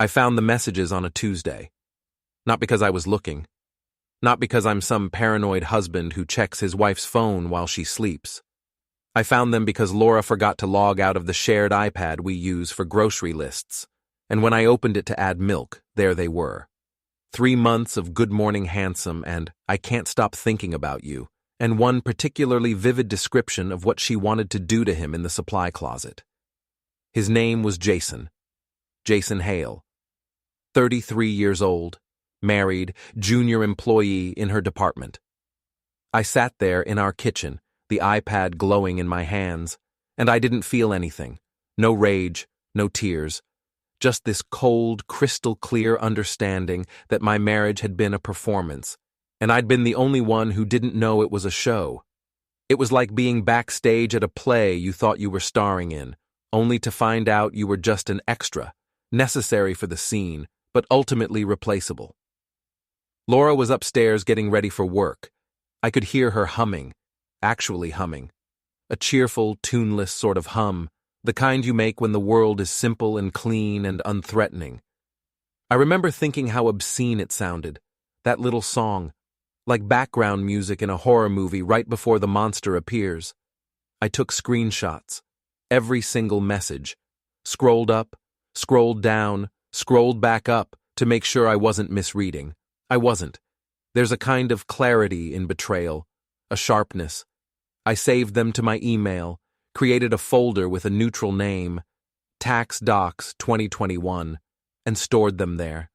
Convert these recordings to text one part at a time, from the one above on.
I found the messages on a Tuesday. Not because I was looking. Not because I'm some paranoid husband who checks his wife's phone while she sleeps. I found them because Laura forgot to log out of the shared iPad we use for grocery lists, and when I opened it to add milk, there they were. 3 months of Good Morning Handsome and I Can't Stop Thinking About You, and one particularly vivid description of what she wanted to do to him in the supply closet. His name was Jason Hale. 33 years old, married, junior employee in her department. I sat there in our kitchen, the iPad glowing in my hands, and I didn't feel anything. No rage, no tears. Just this cold, crystal-clear understanding that my marriage had been a performance, and I'd been the only one who didn't know it was a show. It was like being backstage at a play you thought you were starring in, only to find out you were just an extra, necessary for the scene, but ultimately replaceable. Laura was upstairs getting ready for work. I could hear her humming, actually humming. A cheerful, tuneless sort of hum, the kind you make when the world is simple and clean and unthreatening. I remember thinking how obscene it sounded, that little song, like background music in a horror movie right before the monster appears. I took screenshots, every single message, scrolled up, scrolled down, scrolled back up to make sure I wasn't misreading. I wasn't. There's a kind of clarity in betrayal, a sharpness. I saved them to my email, created a folder with a neutral name, Tax Docs 2021, and stored them there.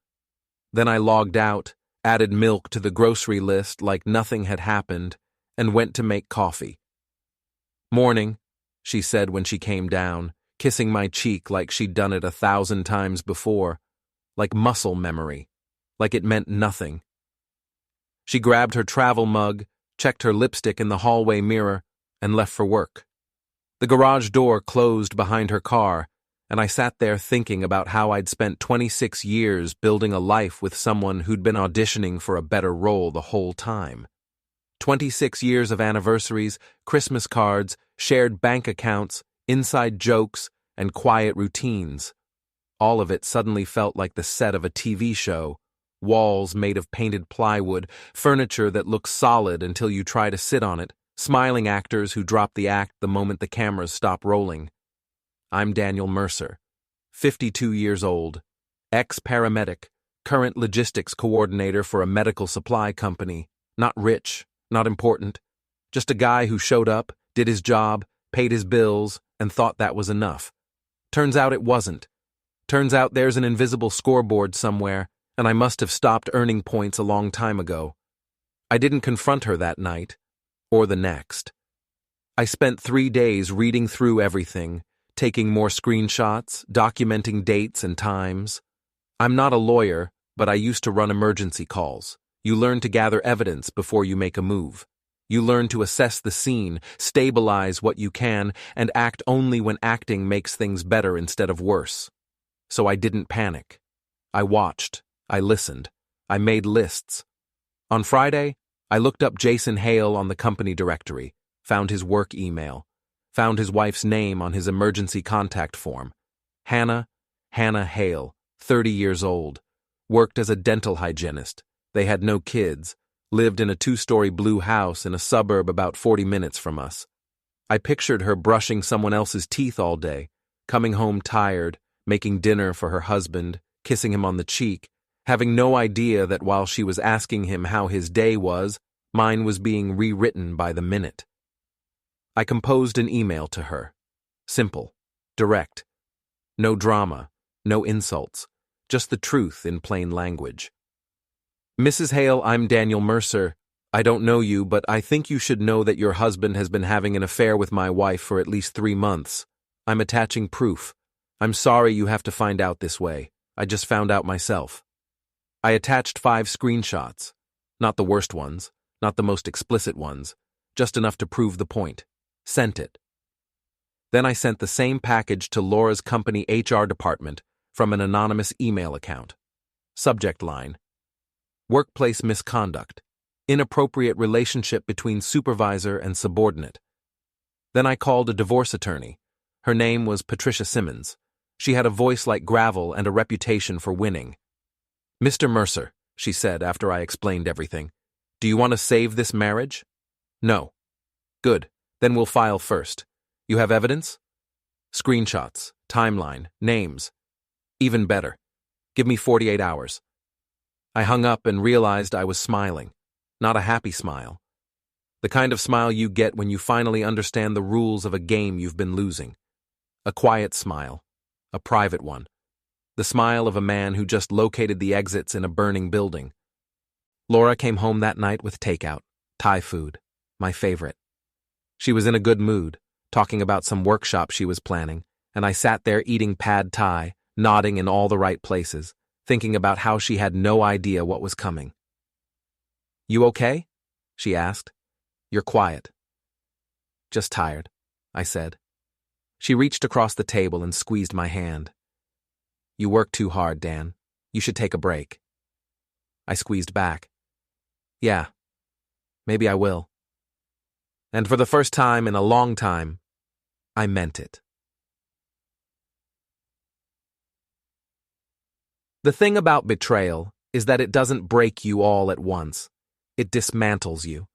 Then I logged out, added milk to the grocery list like nothing had happened, and went to make coffee. "Morning," she said when she came down, kissing my cheek like she'd done it 1,000 times before, like muscle memory, like it meant nothing. She grabbed her travel mug, checked her lipstick in the hallway mirror, and left for work. The garage door closed behind her car, and I sat there thinking about how I'd spent 26 years building a life with someone who'd been auditioning for a better role the whole time. 26 years of anniversaries, Christmas cards, shared bank accounts, inside jokes, and quiet routines. All of it suddenly felt like the set of a TV show. Walls made of painted plywood, furniture that looks solid until you try to sit on it, smiling actors who drop the act the moment the cameras stop rolling. I'm Daniel Mercer, 52 years old, ex-paramedic, current logistics coordinator for a medical supply company, not rich, not important, just a guy who showed up, did his job, paid his bills, and thought that was enough. Turns out it wasn't. Turns out there's an invisible scoreboard somewhere, and I must have stopped earning points a long time ago. I didn't confront her that night, or the next. I spent 3 days reading through everything, taking more screenshots, documenting dates and times. I'm not a lawyer, but I used to run emergency calls. You learn to gather evidence before you make a move. You learn to assess the scene, stabilize what you can, and act only when acting makes things better instead of worse. So I didn't panic. I watched. I listened. I made lists. On Friday, I looked up Jason Hale on the company directory, found his work email, found his wife's name on his emergency contact form. Hannah Hale, 30 years old, worked as a dental hygienist. They had no kids, lived in a 2-story blue house in a suburb about 40 minutes from us. I pictured her brushing someone else's teeth all day, coming home tired, making dinner for her husband, kissing him on the cheek, having no idea that while she was asking him how his day was, mine was being rewritten by the minute. I composed an email to her. Simple, direct. No drama, no insults, just the truth in plain language. Mrs. Hale, I'm Daniel Mercer. I don't know you, but I think you should know that your husband has been having an affair with my wife for at least 3 months. I'm attaching proof. I'm sorry you have to find out this way. I just found out myself. I attached 5 screenshots. Not the worst ones, not the most explicit ones, just enough to prove the point. Sent it. Then I sent the same package to Laura's company HR department from an anonymous email account. Subject line: workplace misconduct, inappropriate relationship between supervisor and subordinate. Then I called a divorce attorney. Her name was Patricia Simmons. She had a voice like gravel and a reputation for winning. "Mr. Mercer," she said after I explained everything, "do you want to save this marriage?" "No." "Good. Then we'll file first. You have evidence?" "Screenshots, timeline, names." "Even better. Give me 48 hours. I hung up and realized I was smiling. Not a happy smile. The kind of smile you get when you finally understand the rules of a game you've been losing. A quiet smile. A private one. The smile of a man who just located the exits in a burning building. Laura came home that night with takeout, Thai food, my favorite. She was in a good mood, talking about some workshop she was planning, and I sat there eating pad Thai, nodding in all the right places, thinking about how she had no idea what was coming. "You okay?" she asked. "You're quiet." "Just tired," I said. She reached across the table and squeezed my hand. "You work too hard, Dan. You should take a break." I squeezed back. "Yeah, maybe I will." And for the first time in a long time, I meant it. The thing about betrayal is that it doesn't break you all at once. It dismantles you.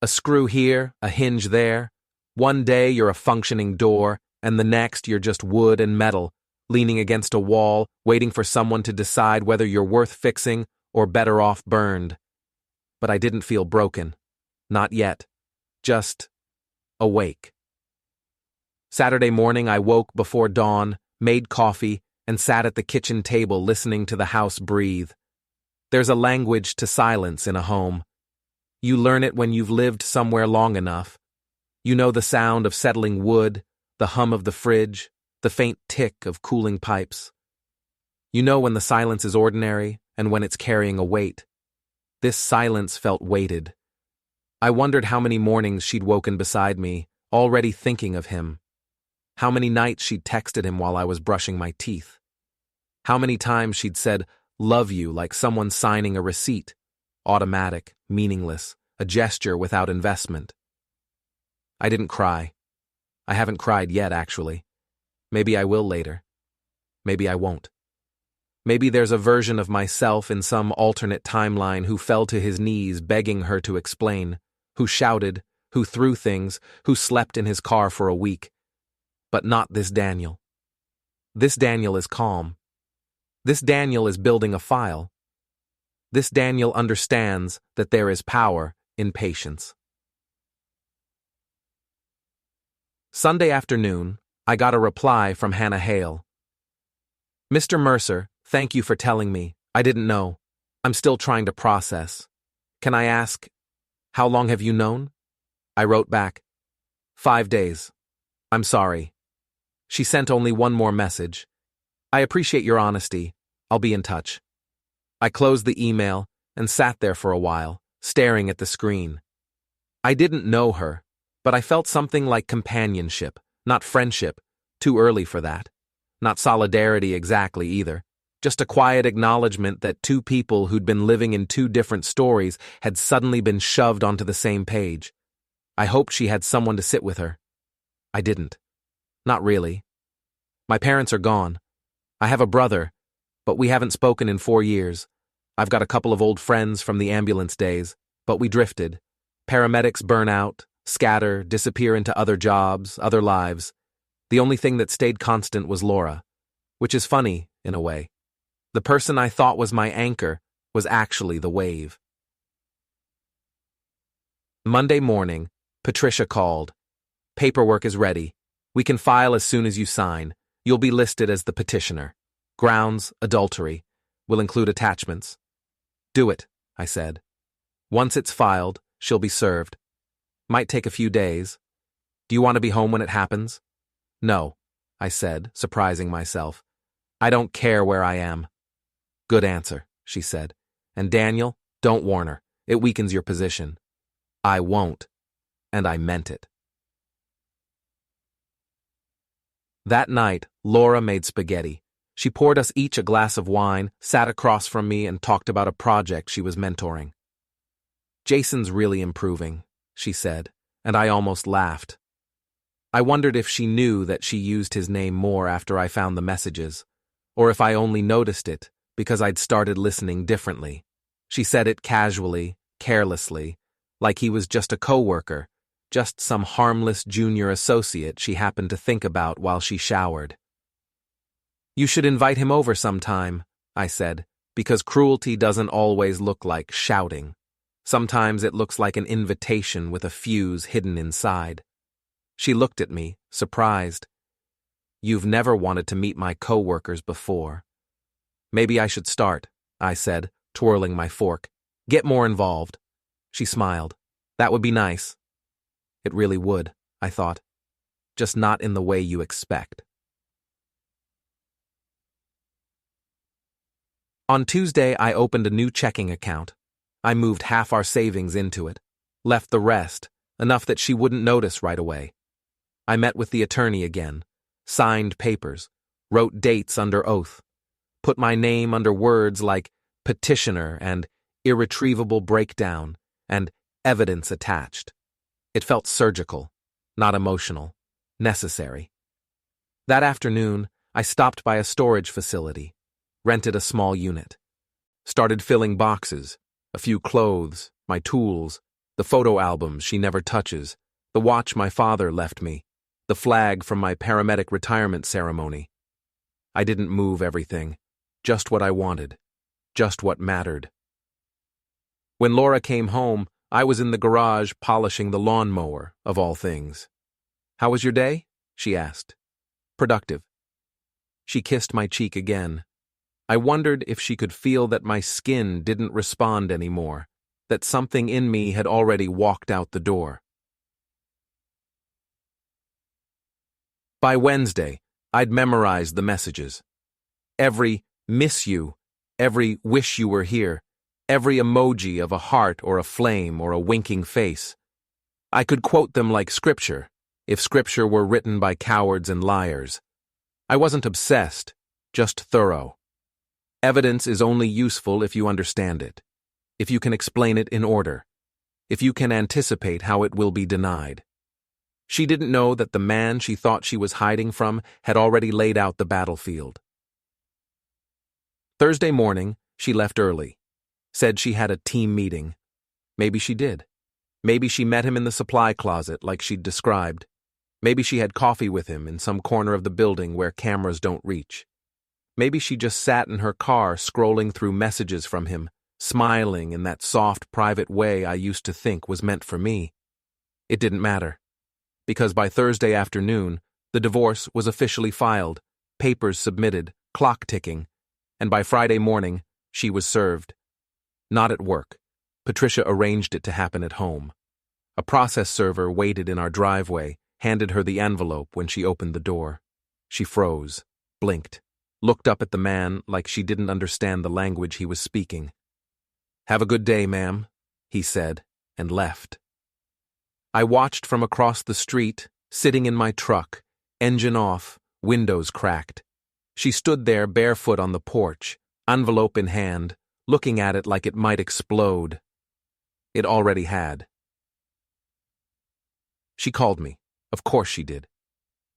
A screw here, a hinge there. One day you're a functioning door, and the next you're just wood and metal, leaning against a wall, waiting for someone to decide whether you're worth fixing or better off burned. But I didn't feel broken. Not yet. Just awake. Saturday morning I woke before dawn, made coffee, and sat at the kitchen table listening to the house breathe. There's a language to silence in a home. You learn it when you've lived somewhere long enough. You know the sound of settling wood, the hum of the fridge, the faint tick of cooling pipes. You know when the silence is ordinary and when it's carrying a weight. This silence felt weighted. I wondered how many mornings she'd woken beside me, already thinking of him. How many nights she'd texted him while I was brushing my teeth. How many times she'd said, "Love you," like someone signing a receipt. Automatic, meaningless, a gesture without investment. I didn't cry. I haven't cried yet, actually. Maybe I will later. Maybe I won't. Maybe there's a version of myself in some alternate timeline who fell to his knees begging her to explain, who shouted, who threw things, who slept in his car for a week. But not this Daniel. This Daniel is calm. This Daniel is building a file. This Daniel understands that there is power in patience. Sunday afternoon, I got a reply from Hannah Hale. "Mr. Mercer, thank you for telling me. I didn't know. I'm still trying to process. Can I ask, how long have you known?" I wrote back, 5 days. I'm sorry. She sent only one more message. "I appreciate your honesty. I'll be in touch." I closed the email and sat there for a while, staring at the screen. I didn't know her, but I felt something like companionship, not friendship, too early for that. Not solidarity exactly either, just a quiet acknowledgement that two people who'd been living in two different stories had suddenly been shoved onto the same page. I hoped she had someone to sit with her. I didn't. Not really. My parents are gone. I have a brother, but we haven't spoken in 4 years. I've got a couple of old friends from the ambulance days, but we drifted. Paramedics burn out, scatter, disappear into other jobs, other lives. The only thing that stayed constant was Laura, which is funny, in a way. The person I thought was my anchor was actually the wave. Monday morning, Patricia called. "Paperwork is ready. We can file as soon as you sign. You'll be listed as the petitioner. Grounds, adultery. Will include attachments." "Do it," I said. "Once it's filed, she'll be served. Might take a few days. Do you want to be home when it happens?" "No," I said, surprising myself. "I don't care where I am." "Good answer," she said. "And Daniel, don't warn her. It weakens your position." I won't. And I meant it. That night, Laura made spaghetti. She poured us each a glass of wine, sat across from me, and talked about a project she was mentoring. "Jason's really improving," she said, and I almost laughed. I wondered if she knew that she used his name more after I found the messages, or if I only noticed it because I'd started listening differently. She said it casually, carelessly, like he was just a coworker, just some harmless junior associate she happened to think about while she showered. "You should invite him over sometime," I said, because cruelty doesn't always look like shouting. Sometimes it looks like an invitation with a fuse hidden inside. She looked at me, surprised. "You've never wanted to meet my coworkers before." "Maybe I should start," I said, twirling my fork. "Get more involved." She smiled. "That would be nice." It really would, I thought. Just not in the way you expect. On Tuesday, I opened a new checking account. I moved half our savings into it, left the rest, enough that she wouldn't notice right away. I met with the attorney again, signed papers, wrote dates under oath, put my name under words like petitioner and irretrievable breakdown and evidence attached. It felt surgical, not emotional, necessary. That afternoon, I stopped by a storage facility, rented a small unit, started filling boxes, a few clothes, my tools, the photo albums she never touches, the watch my father left me, the flag from my paramedic retirement ceremony. I didn't move everything, just what I wanted, just what mattered. When Laura came home, I was in the garage polishing the lawnmower, of all things. "How was your day?" she asked. "Productive." She kissed my cheek again. I wondered if she could feel that my skin didn't respond anymore, that something in me had already walked out the door. By Wednesday, I'd memorized the messages. Every "miss you," every "wish you were here," every emoji of a heart or a flame or a winking face. I could quote them like scripture, if scripture were written by cowards and liars. I wasn't obsessed, just thorough. Evidence is only useful if you understand it, if you can explain it in order, if you can anticipate how it will be denied. She didn't know that the man she thought she was hiding from had already laid out the battlefield. Thursday morning, she left early. Said she had a team meeting. Maybe she did. Maybe she met him in the supply closet like she'd described. Maybe she had coffee with him in some corner of the building where cameras don't reach. Maybe she just sat in her car scrolling through messages from him, smiling in that soft, private way I used to think was meant for me. It didn't matter, because by Thursday afternoon, the divorce was officially filed, papers submitted, clock ticking, and by Friday morning, she was served. Not at work. Patricia arranged it to happen at home. A process server waited in our driveway, handed her the envelope when she opened the door. She froze, blinked, looked up at the man like she didn't understand the language he was speaking. "Have a good day, ma'am," he said, and left. I watched from across the street, sitting in my truck, engine off, windows cracked. She stood there barefoot on the porch, envelope in hand, looking at it like it might explode. It already had. She called me. Of course she did.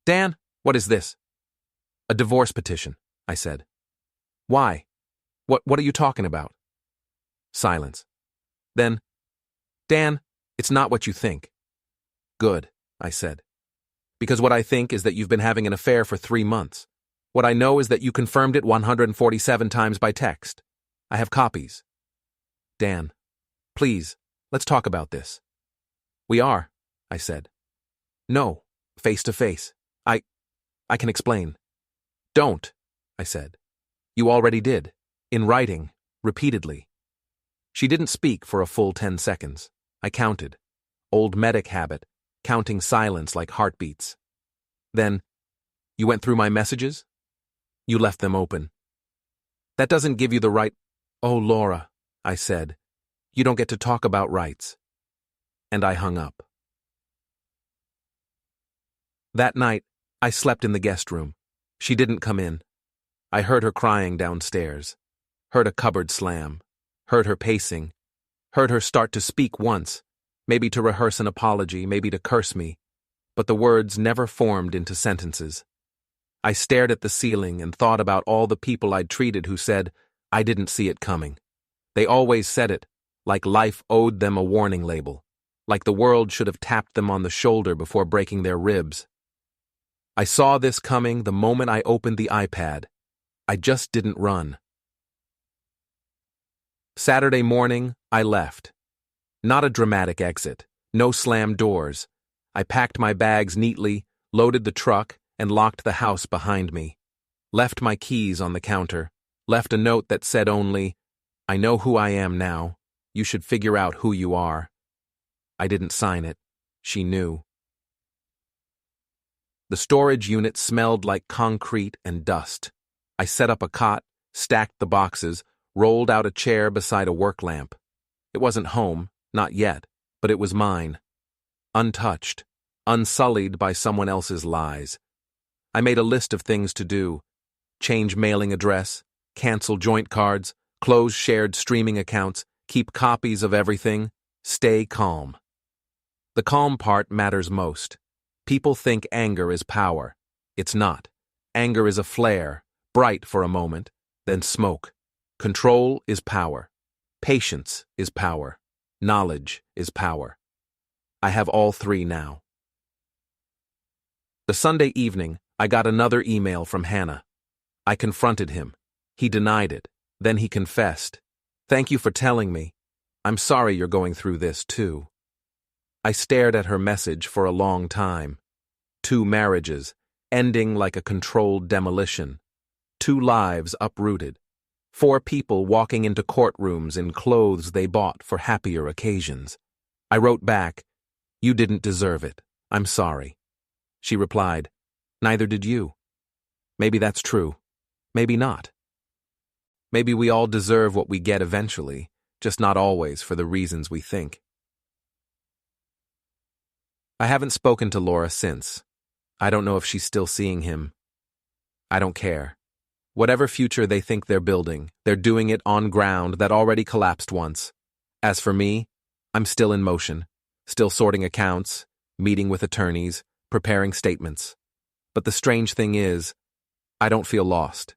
"Dan, what is this?" "A divorce petition," I said. "Why? What are you talking about?" Silence. Then, "Dan, it's not what you think." "Good," I said. "Because what I think is that you've been having an affair for 3 months. What I know is that you confirmed it 147 times by text. I have copies." "Dan, please, let's talk about this." "We are," I said. "No, face to face. I can explain." "Don't," I said. "You already did. In writing, repeatedly." She didn't speak for a full 10 seconds. I counted. Old medic habit, counting silence like heartbeats. Then, "You went through my messages? You left them open. That doesn't give you the right—" "Oh, Laura," I said, "you don't get to talk about rights." And I hung up. That night, I slept in the guest room. She didn't come in. I heard her crying downstairs, heard a cupboard slam, heard her pacing, heard her start to speak once, maybe to rehearse an apology, maybe to curse me, but the words never formed into sentences. I stared at the ceiling and thought about all the people I'd treated who said, I didn't see it coming. They always said it, like life owed them a warning label, like the world should have tapped them on the shoulder before breaking their ribs. I saw this coming the moment I opened the iPad. I just didn't run. Saturday morning, I left. Not a dramatic exit, no slammed doors. I packed my bags neatly, loaded the truck, and locked the house behind me. Left my keys on the counter, left a note that said only, I know who I am now. You should figure out who you are. I didn't sign it. She knew. The storage unit smelled like concrete and dust. I set up a cot, stacked the boxes, rolled out a chair beside a work lamp. It wasn't home, not yet, but it was mine. Untouched, unsullied by someone else's lies. I made a list of things to do. Change mailing address, cancel joint cards, close shared streaming accounts, keep copies of everything, stay calm. The calm part matters most. People think anger is power. It's not. Anger is a flare, bright for a moment, then smoke. Control is power. Patience is power. Knowledge is power. I have all three now. The Sunday evening, I got another email from Hannah. I confronted him. He denied it. Then he confessed. Thank you for telling me. I'm sorry you're going through this too. I stared at her message for a long time. 2 marriages, ending like a controlled demolition. 2 lives uprooted. 4 people walking into courtrooms in clothes they bought for happier occasions. I wrote back, You didn't deserve it. I'm sorry. She replied, Neither did you. Maybe that's true. Maybe not. Maybe we all deserve what we get eventually, just not always for the reasons we think. I haven't spoken to Laura since. I don't know if she's still seeing him. I don't care. Whatever future they think they're building, they're doing it on ground that already collapsed once. As for me, I'm still in motion, still sorting accounts, meeting with attorneys, preparing statements. But the strange thing is, I don't feel lost.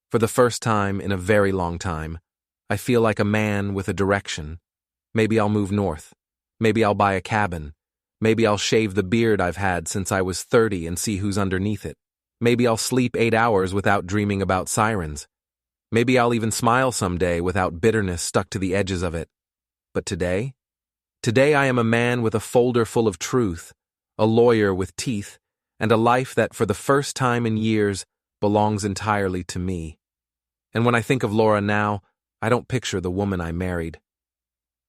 For the first time in a very long time, I feel like a man with a direction. Maybe I'll move north. Maybe I'll buy a cabin. Maybe I'll shave the beard I've had since I was 30 and see who's underneath it. Maybe I'll sleep 8 hours without dreaming about sirens. Maybe I'll even smile someday without bitterness stuck to the edges of it. But today? Today I am a man with a folder full of truth, a lawyer with teeth, and a life that for the first time in years belongs entirely to me. And when I think of Laura now, I don't picture the woman I married.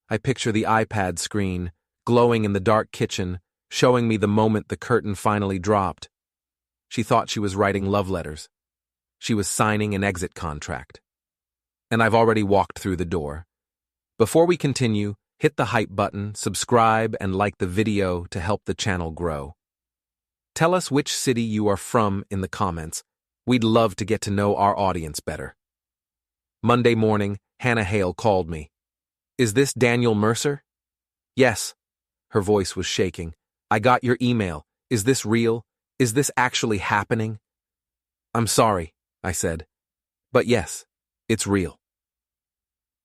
I picture the iPad screen, glowing in the dark kitchen, showing me the moment the curtain finally dropped. She thought she was writing love letters. She was signing an exit contract. And I've already walked through the door. Before we continue, hit the hype button, subscribe, and like the video to help the channel grow. Tell us which city you are from in the comments. We'd love to get to know our audience better. Monday morning, Hannah Hale called me. Is this Daniel Mercer? Yes. Her voice was shaking. I got your email. Is this real? Is this actually happening? I'm sorry, I said. But yes, it's real.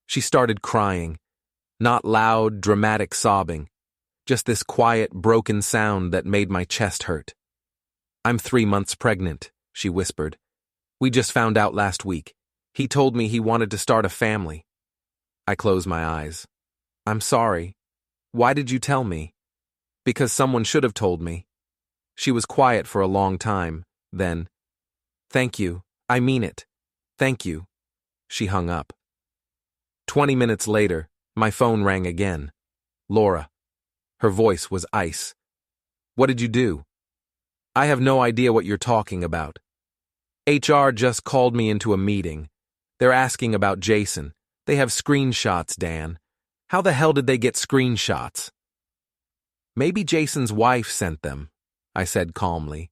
She started crying. Not loud, dramatic sobbing. Just this quiet, broken sound that made my chest hurt. I'm 3 months pregnant, she whispered. We just found out last week. He told me he wanted to start a family. I closed my eyes. I'm sorry. Why did you tell me? Because someone should have told me. She was quiet for a long time, then, Thank you, I mean it. Thank you. She hung up. 20 minutes later, my phone rang again. Laura. Her voice was ice. What did you do? I have no idea what you're talking about. HR just called me into a meeting. They're asking about Jason. They have screenshots, Dan. How the hell did they get screenshots? Maybe Jason's wife sent them, I said calmly.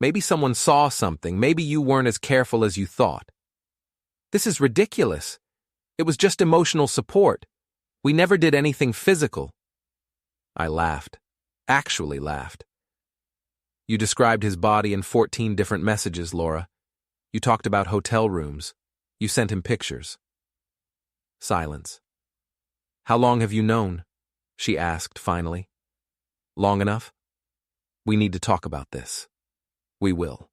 Maybe someone saw something. Maybe you weren't as careful as you thought. This is ridiculous. It was just emotional support. We never did anything physical. I laughed. Actually laughed. You described his body in 14 different messages, Laura. You talked about hotel rooms. You sent him pictures. Silence. How long have you known? She asked finally. Long enough? We need to talk about this. We will.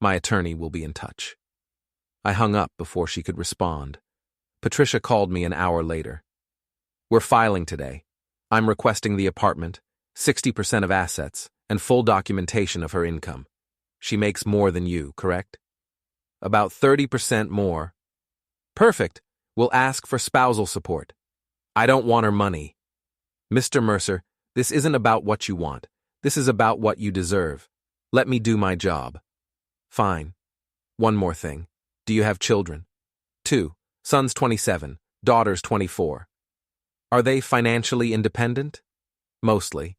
My attorney will be in touch. I hung up before she could respond. Patricia called me an hour later. We're filing today. I'm requesting the apartment, 60% of assets, and full documentation of her income. She makes more than you, correct? About 30% more. Perfect. We'll ask for spousal support. I don't want her money. Mr. Mercer, this isn't about what you want. This is about what you deserve. Let me do my job. Fine. One more thing. Do you have children? 2. Son's 27, daughter's 24. Are they financially independent? Mostly.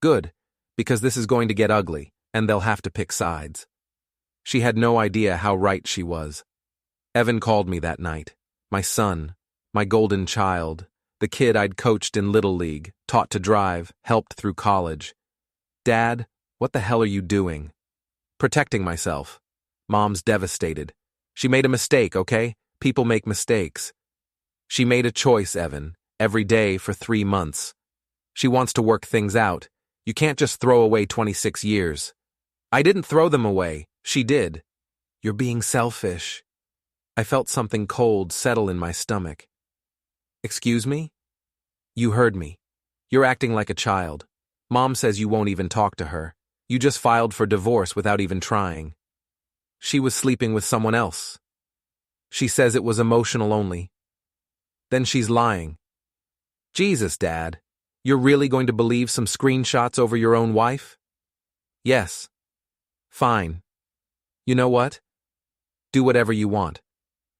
Good, because this is going to get ugly, and they'll have to pick sides. She had no idea how right she was. Evan called me that night. My son, my golden child, the kid I'd coached in Little League, taught to drive, helped through college. Dad, what the hell are you doing? Protecting myself. Mom's devastated. She made a mistake, okay? People make mistakes. She made a choice, Evan, every day for 3 months. She wants to work things out. You can't just throw away 26 years. I didn't throw them away. She did. You're being selfish. I felt something cold settle in my stomach. Excuse me? You heard me. You're acting like a child. Mom says you won't even talk to her. You just filed for divorce without even trying. She was sleeping with someone else. She says it was emotional only. Then she's lying. Jesus, Dad. You're really going to believe some screenshots over your own wife? Yes. Fine. You know what? Do whatever you want.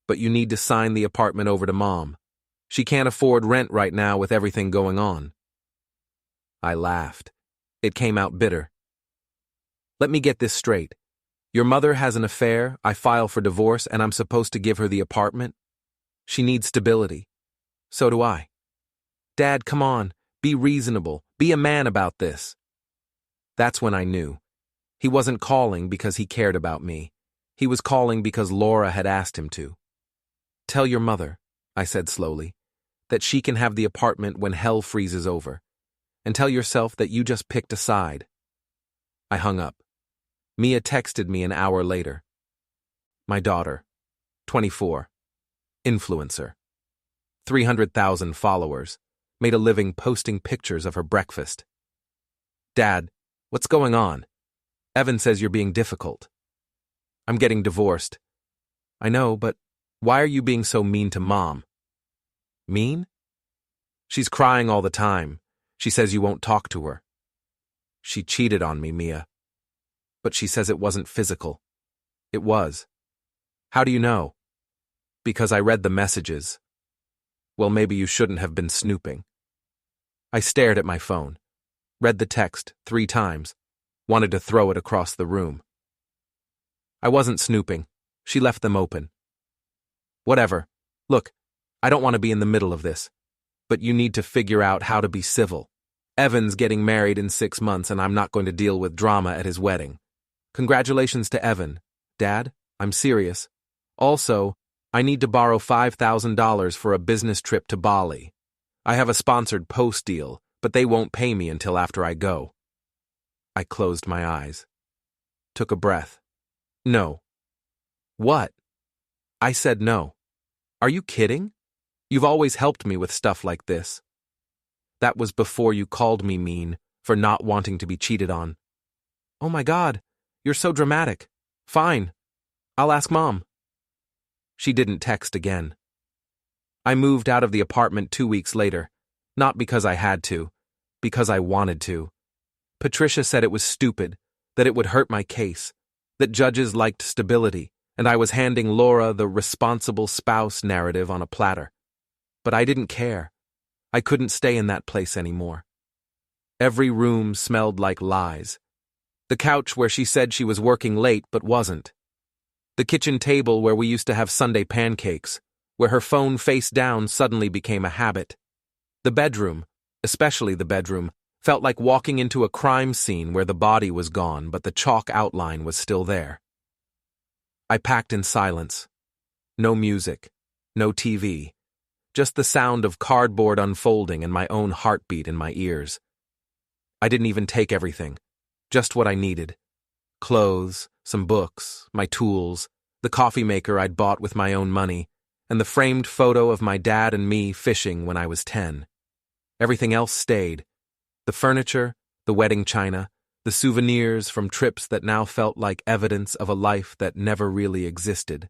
But you need to sign the apartment over to Mom. She can't afford rent right now with everything going on. I laughed. It came out bitter. Let me get this straight. Your mother has an affair, I file for divorce, and I'm supposed to give her the apartment? She needs stability. So do I. Dad, come on. Be reasonable. Be a man about this. That's when I knew. He wasn't calling because he cared about me. He was calling because Laura had asked him to. Tell your mother, I said slowly, that she can have the apartment when hell freezes over. And tell yourself that you just picked a side. I hung up. Mia texted me an hour later. My daughter, 24, influencer, 300,000 followers, made a living posting pictures of her breakfast. Dad, what's going on? Evan says you're being difficult. I'm getting divorced. I know, but why are you being so mean to Mom? Mean? She's crying all the time. She says you won't talk to her. She cheated on me, Mia. But she says it wasn't physical. It was. How do you know? Because I read the messages. Well, maybe you shouldn't have been snooping. I stared at my phone, read the text 3 times, wanted to throw it across the room. I wasn't snooping. She left them open. Whatever. Look, I don't want to be in the middle of this, but you need to figure out how to be civil. Evan's getting married in 6 months, and I'm not going to deal with drama at his wedding. Congratulations to Evan. Dad, I'm serious. Also, I need to borrow $5,000 for a business trip to Bali. I have a sponsored post deal, but they won't pay me until after I go. I closed my eyes. Took a breath. No. What? I said no. Are you kidding? You've always helped me with stuff like this. That was before you called me mean for not wanting to be cheated on. Oh my God, you're so dramatic. Fine. I'll ask Mom. She didn't text again. I moved out of the apartment 2 weeks later, not because I had to, because I wanted to. Patricia said it was stupid, that it would hurt my case, that judges liked stability, and I was handing Laura the responsible spouse narrative on a platter. But I didn't care. I couldn't stay in that place anymore. Every room smelled like lies. The couch where she said she was working late but wasn't. The kitchen table where we used to have Sunday pancakes, where her phone face down suddenly became a habit. The bedroom, especially the bedroom, Felt like walking into a crime scene where the body was gone, but the chalk outline was still there. I packed in silence. No music, no TV, just the sound of cardboard unfolding and my own heartbeat in my ears. I didn't even take everything, just what I needed. Clothes, some books, my tools, the coffee maker I'd bought with my own money, and the framed photo of my dad and me fishing when I was 10. Everything else stayed. The furniture, the wedding china, the souvenirs from trips that now felt like evidence of a life that never really existed.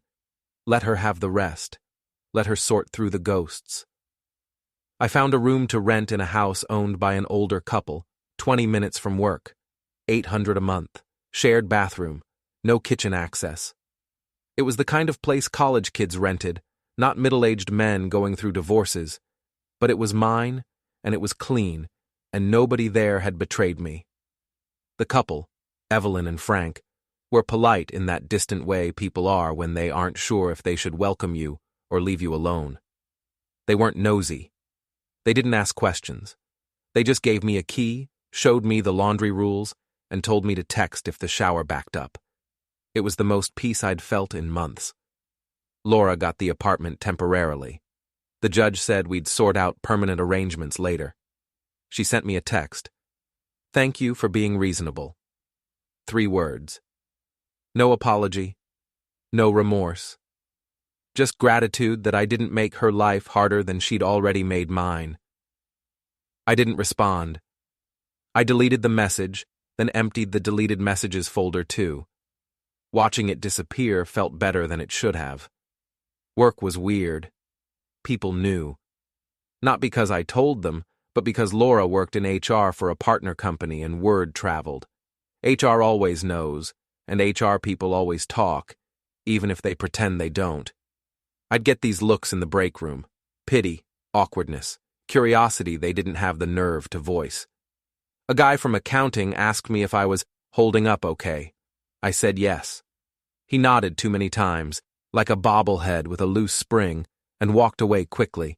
Let her have the rest. Let her sort through the ghosts. I found a room to rent in a house owned by an older couple, 20 minutes from work, $800 a month, shared bathroom, no kitchen access. It was the kind of place college kids rented, not middle-aged men going through divorces, but it was mine, and it was clean, and nobody there had betrayed me. The couple, Evelyn and Frank, were polite in that distant way people are when they aren't sure if they should welcome you or leave you alone. They weren't nosy. They didn't ask questions. They just gave me a key, showed me the laundry rules, and told me to text if the shower backed up. It was the most peace I'd felt in months. Laura got the apartment temporarily. The judge said we'd sort out permanent arrangements later. She sent me a text. Thank you for being reasonable. 3 words. No apology. No remorse. Just gratitude that I didn't make her life harder than she'd already made mine. I didn't respond. I deleted the message, then emptied the deleted messages folder too. Watching it disappear felt better than it should have. Work was weird. People knew. Not because I told them, but because Laura worked in HR for a partner company and word traveled. HR always knows, and HR people always talk, even if they pretend they don't. I'd get these looks in the break room. Pity, awkwardness, curiosity they didn't have the nerve to voice. A guy from accounting asked me if I was holding up okay. I said yes. He nodded too many times, like a bobblehead with a loose spring, and walked away quickly.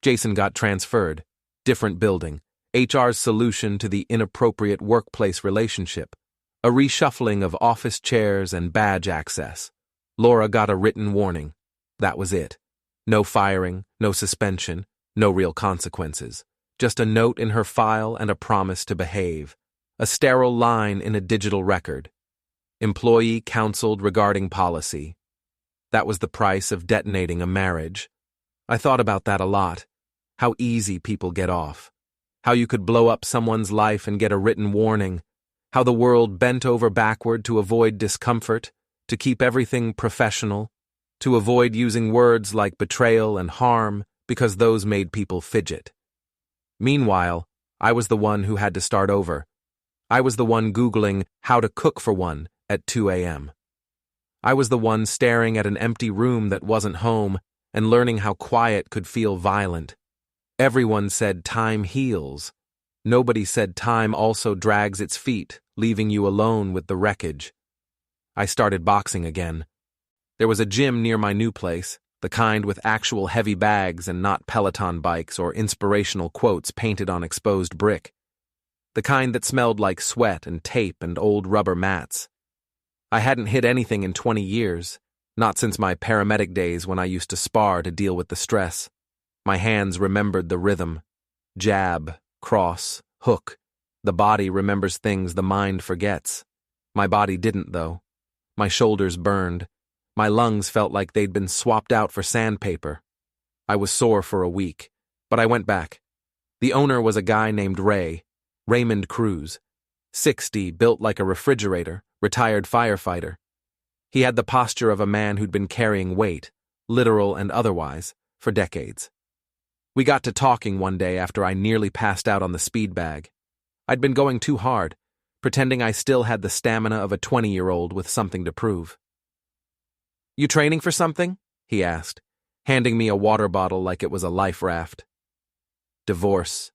Jason got transferred. Different building. HR's solution to the inappropriate workplace relationship. A reshuffling of office chairs and badge access. Laura got a written warning. That was it. No firing, no suspension, no real consequences. Just a note in her file and a promise to behave. A sterile line in a digital record. Employee counseled regarding policy. That was the price of detonating a marriage. I thought about that a lot. How easy people get off. How you could blow up someone's life and get a written warning. How the world bent over backward to avoid discomfort, to keep everything professional, to avoid using words like betrayal and harm because those made people fidget. Meanwhile, I was the one who had to start over. I was the one Googling how to cook for one at 2 a.m. I was the one staring at an empty room that wasn't home and learning how quiet could feel violent. Everyone said time heals. Nobody said time also drags its feet, leaving you alone with the wreckage. I started boxing again. There was a gym near my new place, the kind with actual heavy bags and not Peloton bikes or inspirational quotes painted on exposed brick. The kind that smelled like sweat and tape and old rubber mats. I hadn't hit anything in 20 years, not since my paramedic days when I used to spar to deal with the stress. My hands remembered the rhythm. Jab, cross, hook. The body remembers things the mind forgets. My body didn't, though. My shoulders burned. My lungs felt like they'd been swapped out for sandpaper. I was sore for a week, but I went back. The owner was a guy named Raymond Cruz. 60, built like a refrigerator, retired firefighter. He had the posture of a man who'd been carrying weight, literal and otherwise, for decades. We got to talking one day after I nearly passed out on the speed bag. I'd been going too hard, pretending I still had the stamina of a 20-year-old with something to prove. You training for something? He asked, handing me a water bottle like it was a life raft. Divorce.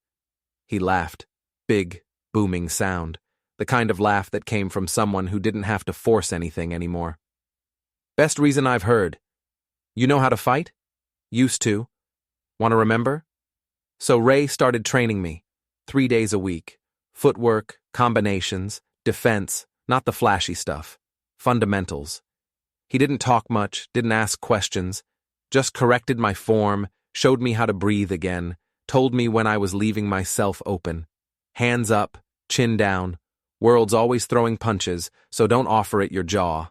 He laughed. Big, booming sound. The kind of laugh that came from someone who didn't have to force anything anymore. Best reason I've heard. You know how to fight? Used to. Want to remember? So Ray started training me, 3 days a week, Footwork, combinations, defense, not the flashy stuff. Fundamentals. He didn't talk much, didn't ask questions, just corrected my form, showed me how to breathe again, told me when I was leaving myself open. Hands up, chin down. World's always throwing punches, so don't offer it your jaw.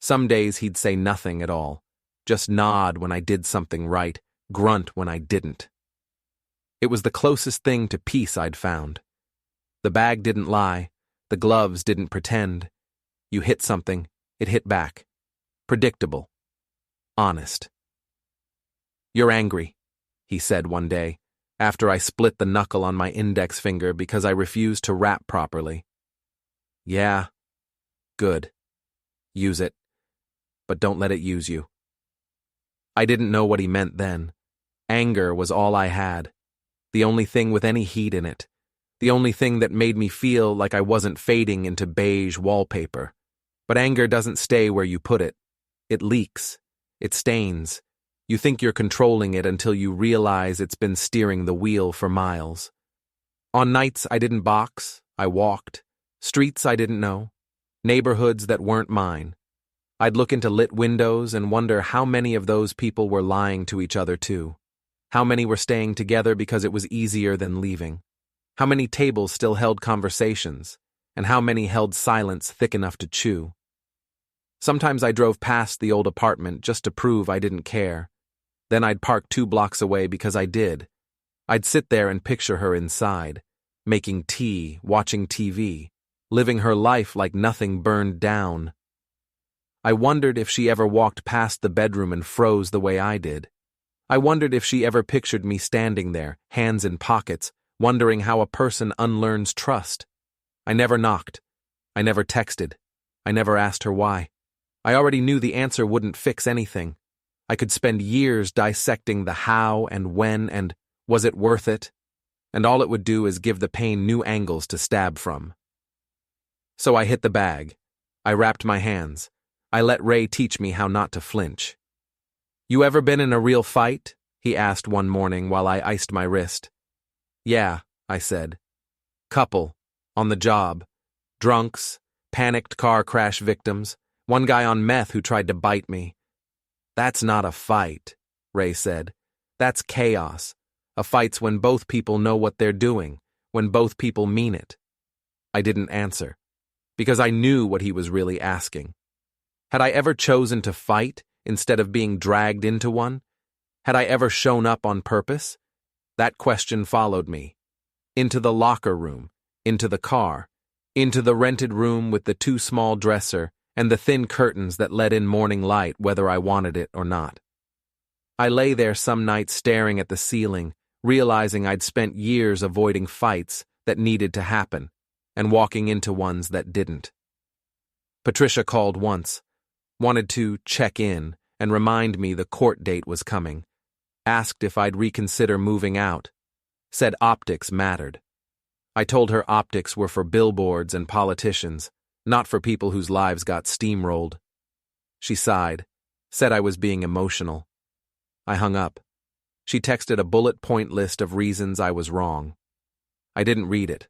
Some days he'd say nothing at all, just nod when I did something right, grunt when I didn't. It was the closest thing to peace I'd found. The bag didn't lie, the gloves didn't pretend. You hit something, it hit back. Predictable. Honest. "You're angry," he said one day, after I split the knuckle on my index finger because I refused to rap properly. "Yeah. Good. Use it. But don't let it use you." I didn't know what he meant then. Anger was all I had. The only thing with any heat in it. The only thing that made me feel like I wasn't fading into beige wallpaper. But anger doesn't stay where you put it. It leaks. It stains. You think you're controlling it until you realize it's been steering the wheel for miles. On nights I didn't box, I walked. Streets I didn't know. Neighborhoods that weren't mine. I'd look into lit windows and wonder how many of those people were lying to each other too. How many were staying together because it was easier than leaving. How many tables still held conversations, and how many held silence thick enough to chew. Sometimes I drove past the old apartment just to prove I didn't care. Then I'd park 2 blocks away because I did. I'd sit there and picture her inside, making tea, watching TV, living her life like nothing burned down. I wondered if she ever walked past the bedroom and froze the way I did. I wondered if she ever pictured me standing there, hands in pockets, wondering how a person unlearns trust. I never knocked. I never texted. I never asked her why. I already knew the answer wouldn't fix anything. I could spend years dissecting the how and when and was it worth it? And all it would do is give the pain new angles to stab from. So I hit the bag. I wrapped my hands. I let Ray teach me how not to flinch. "You ever been in a real fight?" he asked one morning while I iced my wrist. "Yeah," I said. "Couple. On the job. Drunks. Panicked car crash victims. One guy on meth who tried to bite me." "That's not a fight," Ray said. "That's chaos. A fight's when both people know what they're doing, when both people mean it." I didn't answer, because I knew what he was really asking. Had I ever chosen to fight instead of being dragged into one? Had I ever shown up on purpose? That question followed me. Into the locker room, into the car, into the rented room with the too small dresser and the thin curtains that let in morning light whether I wanted it or not. I lay there some nights staring at the ceiling, realizing I'd spent years avoiding fights that needed to happen and walking into ones that didn't. Patricia called once, wanted to check in and remind me the court date was coming, asked if I'd reconsider moving out, said optics mattered. I told her optics were for billboards and politicians, not for people whose lives got steamrolled. She sighed, said I was being emotional. I hung up. She texted a bullet point list of reasons I was wrong. I didn't read it.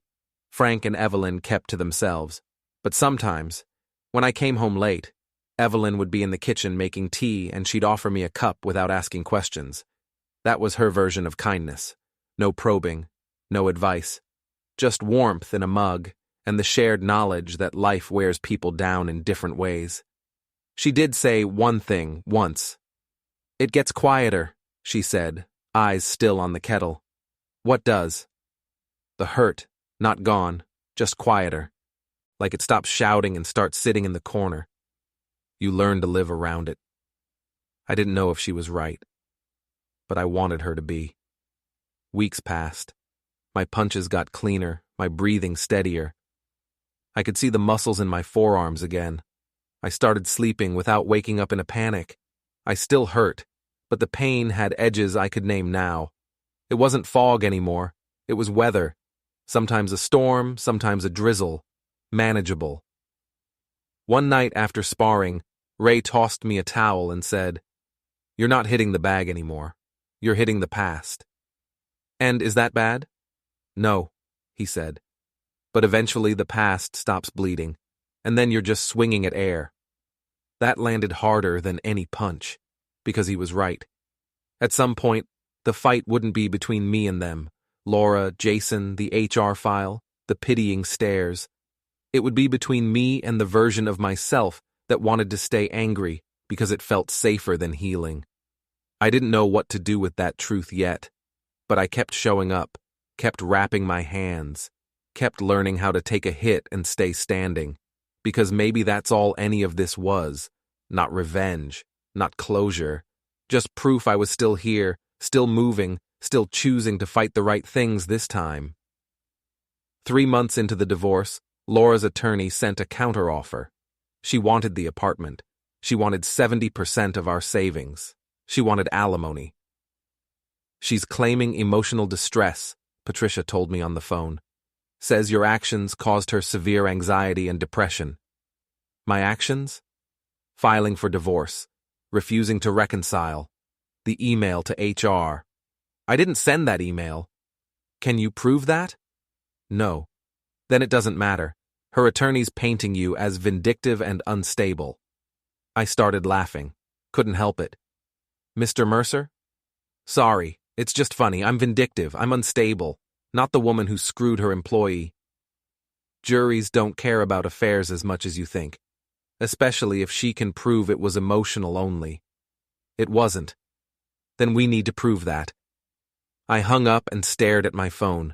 Frank and Evelyn kept to themselves, but sometimes, when I came home late, Evelyn would be in the kitchen making tea and she'd offer me a cup without asking questions. That was her version of kindness. No probing, no advice. Just warmth in a mug and the shared knowledge that life wears people down in different ways. She did say one thing once. "It gets quieter," she said, eyes still on the kettle. "What does?" "The hurt, not gone, just quieter. Like it stops shouting and starts sitting in the corner. You learn to live around it." I didn't know if she was right, but I wanted her to be. Weeks passed. My punches got cleaner, my breathing steadier. I could see the muscles in my forearms again. I started sleeping without waking up in a panic. I still hurt, but the pain had edges I could name now. It wasn't fog anymore. It was weather. Sometimes a storm, sometimes a drizzle. Manageable. One night after sparring, Ray tossed me a towel and said, "You're not hitting the bag anymore. You're hitting the past." "And is that bad?" "No," he said. But eventually the past stops bleeding, and then you're just swinging at air. That landed harder than any punch, because he was right. At some point, the fight wouldn't be between me and them, Laura, Jason, the HR file, the pitying stares. It would be between me and the version of myself that wanted to stay angry because it felt safer than healing. I didn't know what to do with that truth yet, but I kept showing up, kept wrapping my hands, kept learning how to take a hit and stay standing, because maybe that's all any of this was, not revenge, not closure, just proof I was still here, still moving, still choosing to fight the right things this time. 3 months into the divorce, Laura's attorney sent a counteroffer. She wanted the apartment. She wanted 70% of our savings. She wanted alimony. She's claiming emotional distress, Patricia told me on the phone. Says your actions caused her severe anxiety and depression. My actions? Filing for divorce, refusing to reconcile, the email to HR. I didn't send that email. Can you prove that? No. Then it doesn't matter. Her attorney's painting you as vindictive and unstable. I started laughing. Couldn't help it. Mr. Mercer? Sorry, it's just funny. I'm vindictive. I'm unstable. Not the woman who screwed her employee. Juries don't care about affairs as much as you think, especially if she can prove it was emotional only. It wasn't. Then we need to prove that. I hung up and stared at my phone,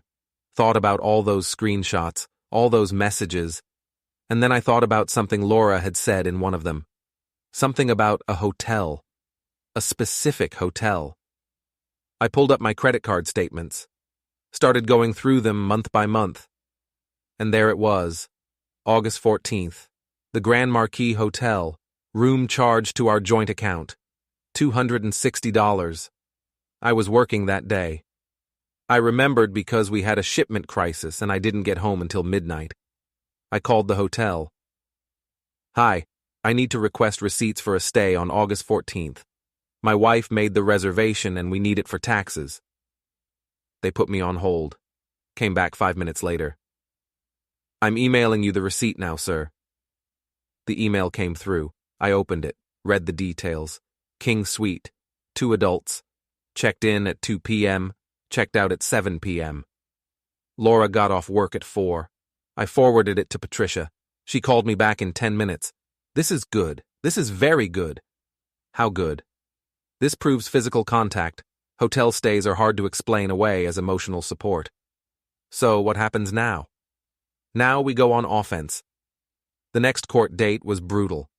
thought about all those screenshots, all those messages, and then I thought about something Laura had said in one of them. Something about a hotel. A specific hotel. I pulled up my credit card statements, started going through them month by month. And there it was, August 14th, the Grand Marquis Hotel, room charged to our joint account, $260. I was working that day. I remembered because we had a shipment crisis and I didn't get home until midnight. I called the hotel. Hi, I need to request receipts for a stay on August 14th. My wife made the reservation and we need it for taxes. They put me on hold. Came back 5 minutes later. I'm emailing you the receipt now, sir. The email came through. I opened it, read the details. King Suite, 2 adults. Checked in at 2 p.m., checked out at 7 p.m. Laura got off work at 4. I forwarded it to Patricia. She called me back in 10 minutes. This is good. This is very good. How good? This proves physical contact. Hotel stays are hard to explain away as emotional support. So what happens now? Now we go on offense. The next court date was brutal.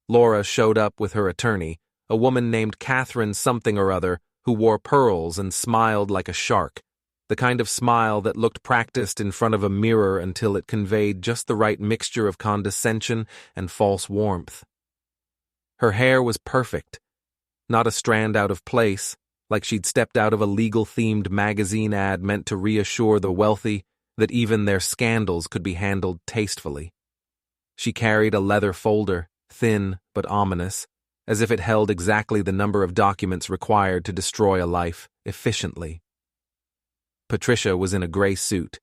Laura showed up with her attorney, a woman named Catherine something or other, who wore pearls and smiled like a shark, the kind of smile that looked practiced in front of a mirror until it conveyed just the right mixture of condescension and false warmth. Her hair was perfect, not a strand out of place, like she'd stepped out of a legal-themed magazine ad meant to reassure the wealthy that even their scandals could be handled tastefully. She carried a leather folder, thin but ominous, as if it held exactly the number of documents required to destroy a life efficiently. Patricia was in a gray suit.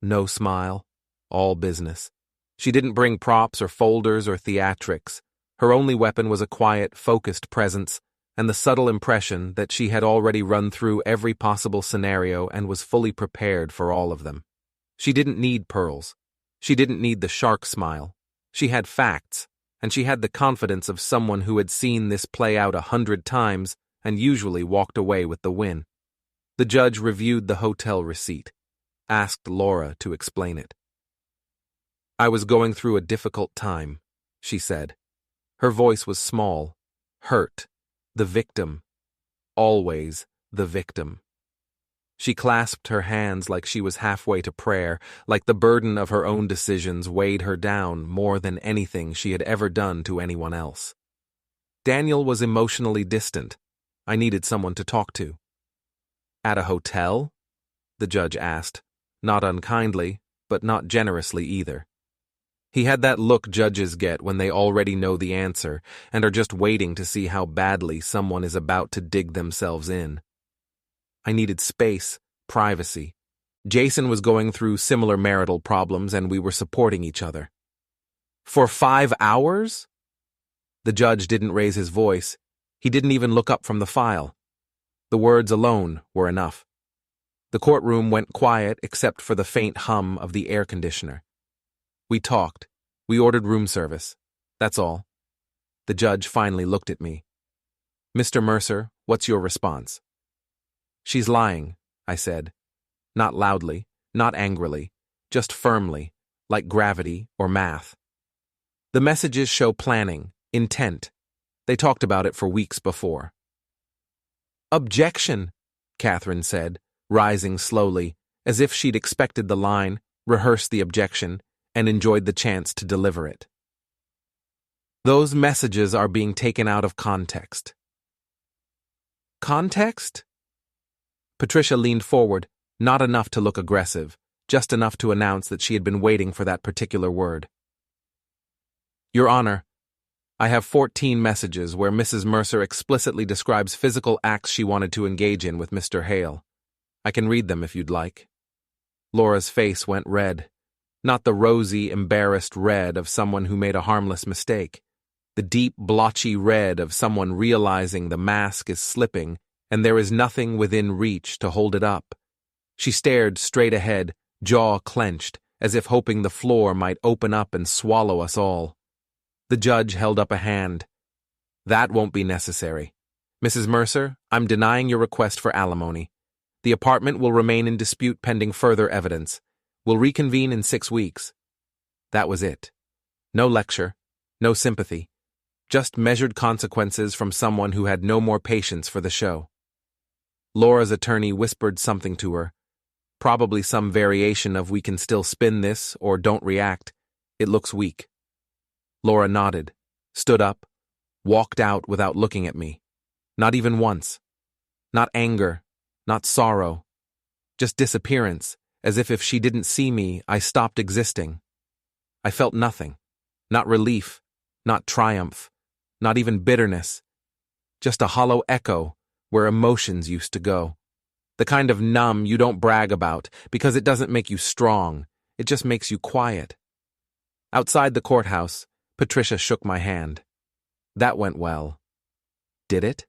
No smile, all business. She didn't bring props or folders or theatrics. Her only weapon was a quiet, focused presence and the subtle impression that she had already run through every possible scenario and was fully prepared for all of them. She didn't need pearls. She didn't need the shark smile. She had facts, and she had the confidence of someone who had seen this play out 100 times and usually walked away with the win. The judge reviewed the hotel receipt, asked Laura to explain it. I was going through a difficult time, she said. Her voice was small, hurt, the victim, always the victim. She clasped her hands like she was halfway to prayer, like the burden of her own decisions weighed her down more than anything she had ever done to anyone else. Daniel was emotionally distant. I needed someone to talk to. At a hotel? The judge asked, not unkindly, but not generously either. He had that look judges get when they already know the answer and are just waiting to see how badly someone is about to dig themselves in. I needed space, privacy. Jason was going through similar marital problems and we were supporting each other. For 5 hours? The judge didn't raise his voice. He didn't even look up from the file. The words alone were enough. The courtroom went quiet except for the faint hum of the air conditioner. We talked. We ordered room service. That's all. The judge finally looked at me. Mr. Mercer, what's your response? She's lying, I said. Not loudly, not angrily, just firmly, like gravity or math. The messages show planning, intent. They talked about it for weeks before. Objection, Catherine said, rising slowly, as if she'd expected the line, rehearsed the objection, and enjoyed the chance to deliver it. Those messages are being taken out of context. Context? Patricia leaned forward, not enough to look aggressive, just enough to announce that she had been waiting for that particular word. Your Honor, I have 14 messages where Mrs. Mercer explicitly describes physical acts she wanted to engage in with Mr. Hale. I can read them if you'd like. Laura's face went red. Not the rosy, embarrassed red of someone who made a harmless mistake. The deep, blotchy red of someone realizing the mask is slipping and there is nothing within reach to hold it up. She stared straight ahead, jaw clenched, as if hoping the floor might open up and swallow us all. The judge held up a hand. That won't be necessary. Mrs. Mercer, I'm denying your request for alimony. The apartment will remain in dispute pending further evidence. We'll reconvene in 6 weeks. That was it. No lecture, no sympathy. Just measured consequences from someone who had no more patience for the show. Laura's attorney whispered something to her. Probably some variation of we can still spin this or don't react. It looks weak. Laura nodded, stood up, walked out without looking at me. Not even once. Not anger, not sorrow. Just disappearance, as if she didn't see me, I stopped existing. I felt nothing. Not relief, not triumph, not even bitterness. Just a hollow echo where emotions used to go. The kind of numb you don't brag about because it doesn't make you strong, it just makes you quiet. Outside the courthouse, Patricia shook my hand. That went well. Did it?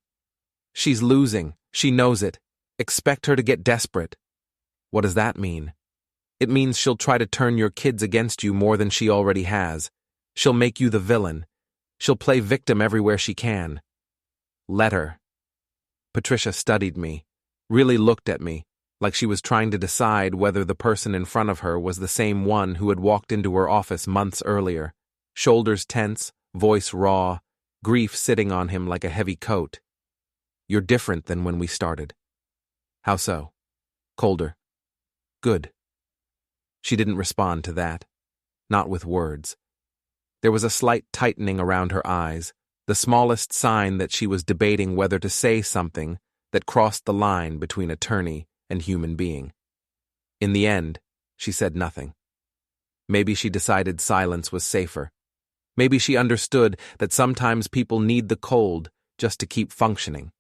She's losing. She knows it. Expect her to get desperate. What does that mean? It means she'll try to turn your kids against you more than she already has. She'll make you the villain. She'll play victim everywhere she can. Let her. Patricia studied me, really looked at me, like she was trying to decide whether the person in front of her was the same one who had walked into her office months earlier. Shoulders tense, voice raw, grief sitting on him like a heavy coat. You're different than when we started. How so? Colder. Good. She didn't respond to that. Not with words. There was a slight tightening around her eyes, the smallest sign that she was debating whether to say something that crossed the line between attorney and human being. In the end, she said nothing. Maybe she decided silence was safer. Maybe she understood that sometimes people need the cold just to keep functioning.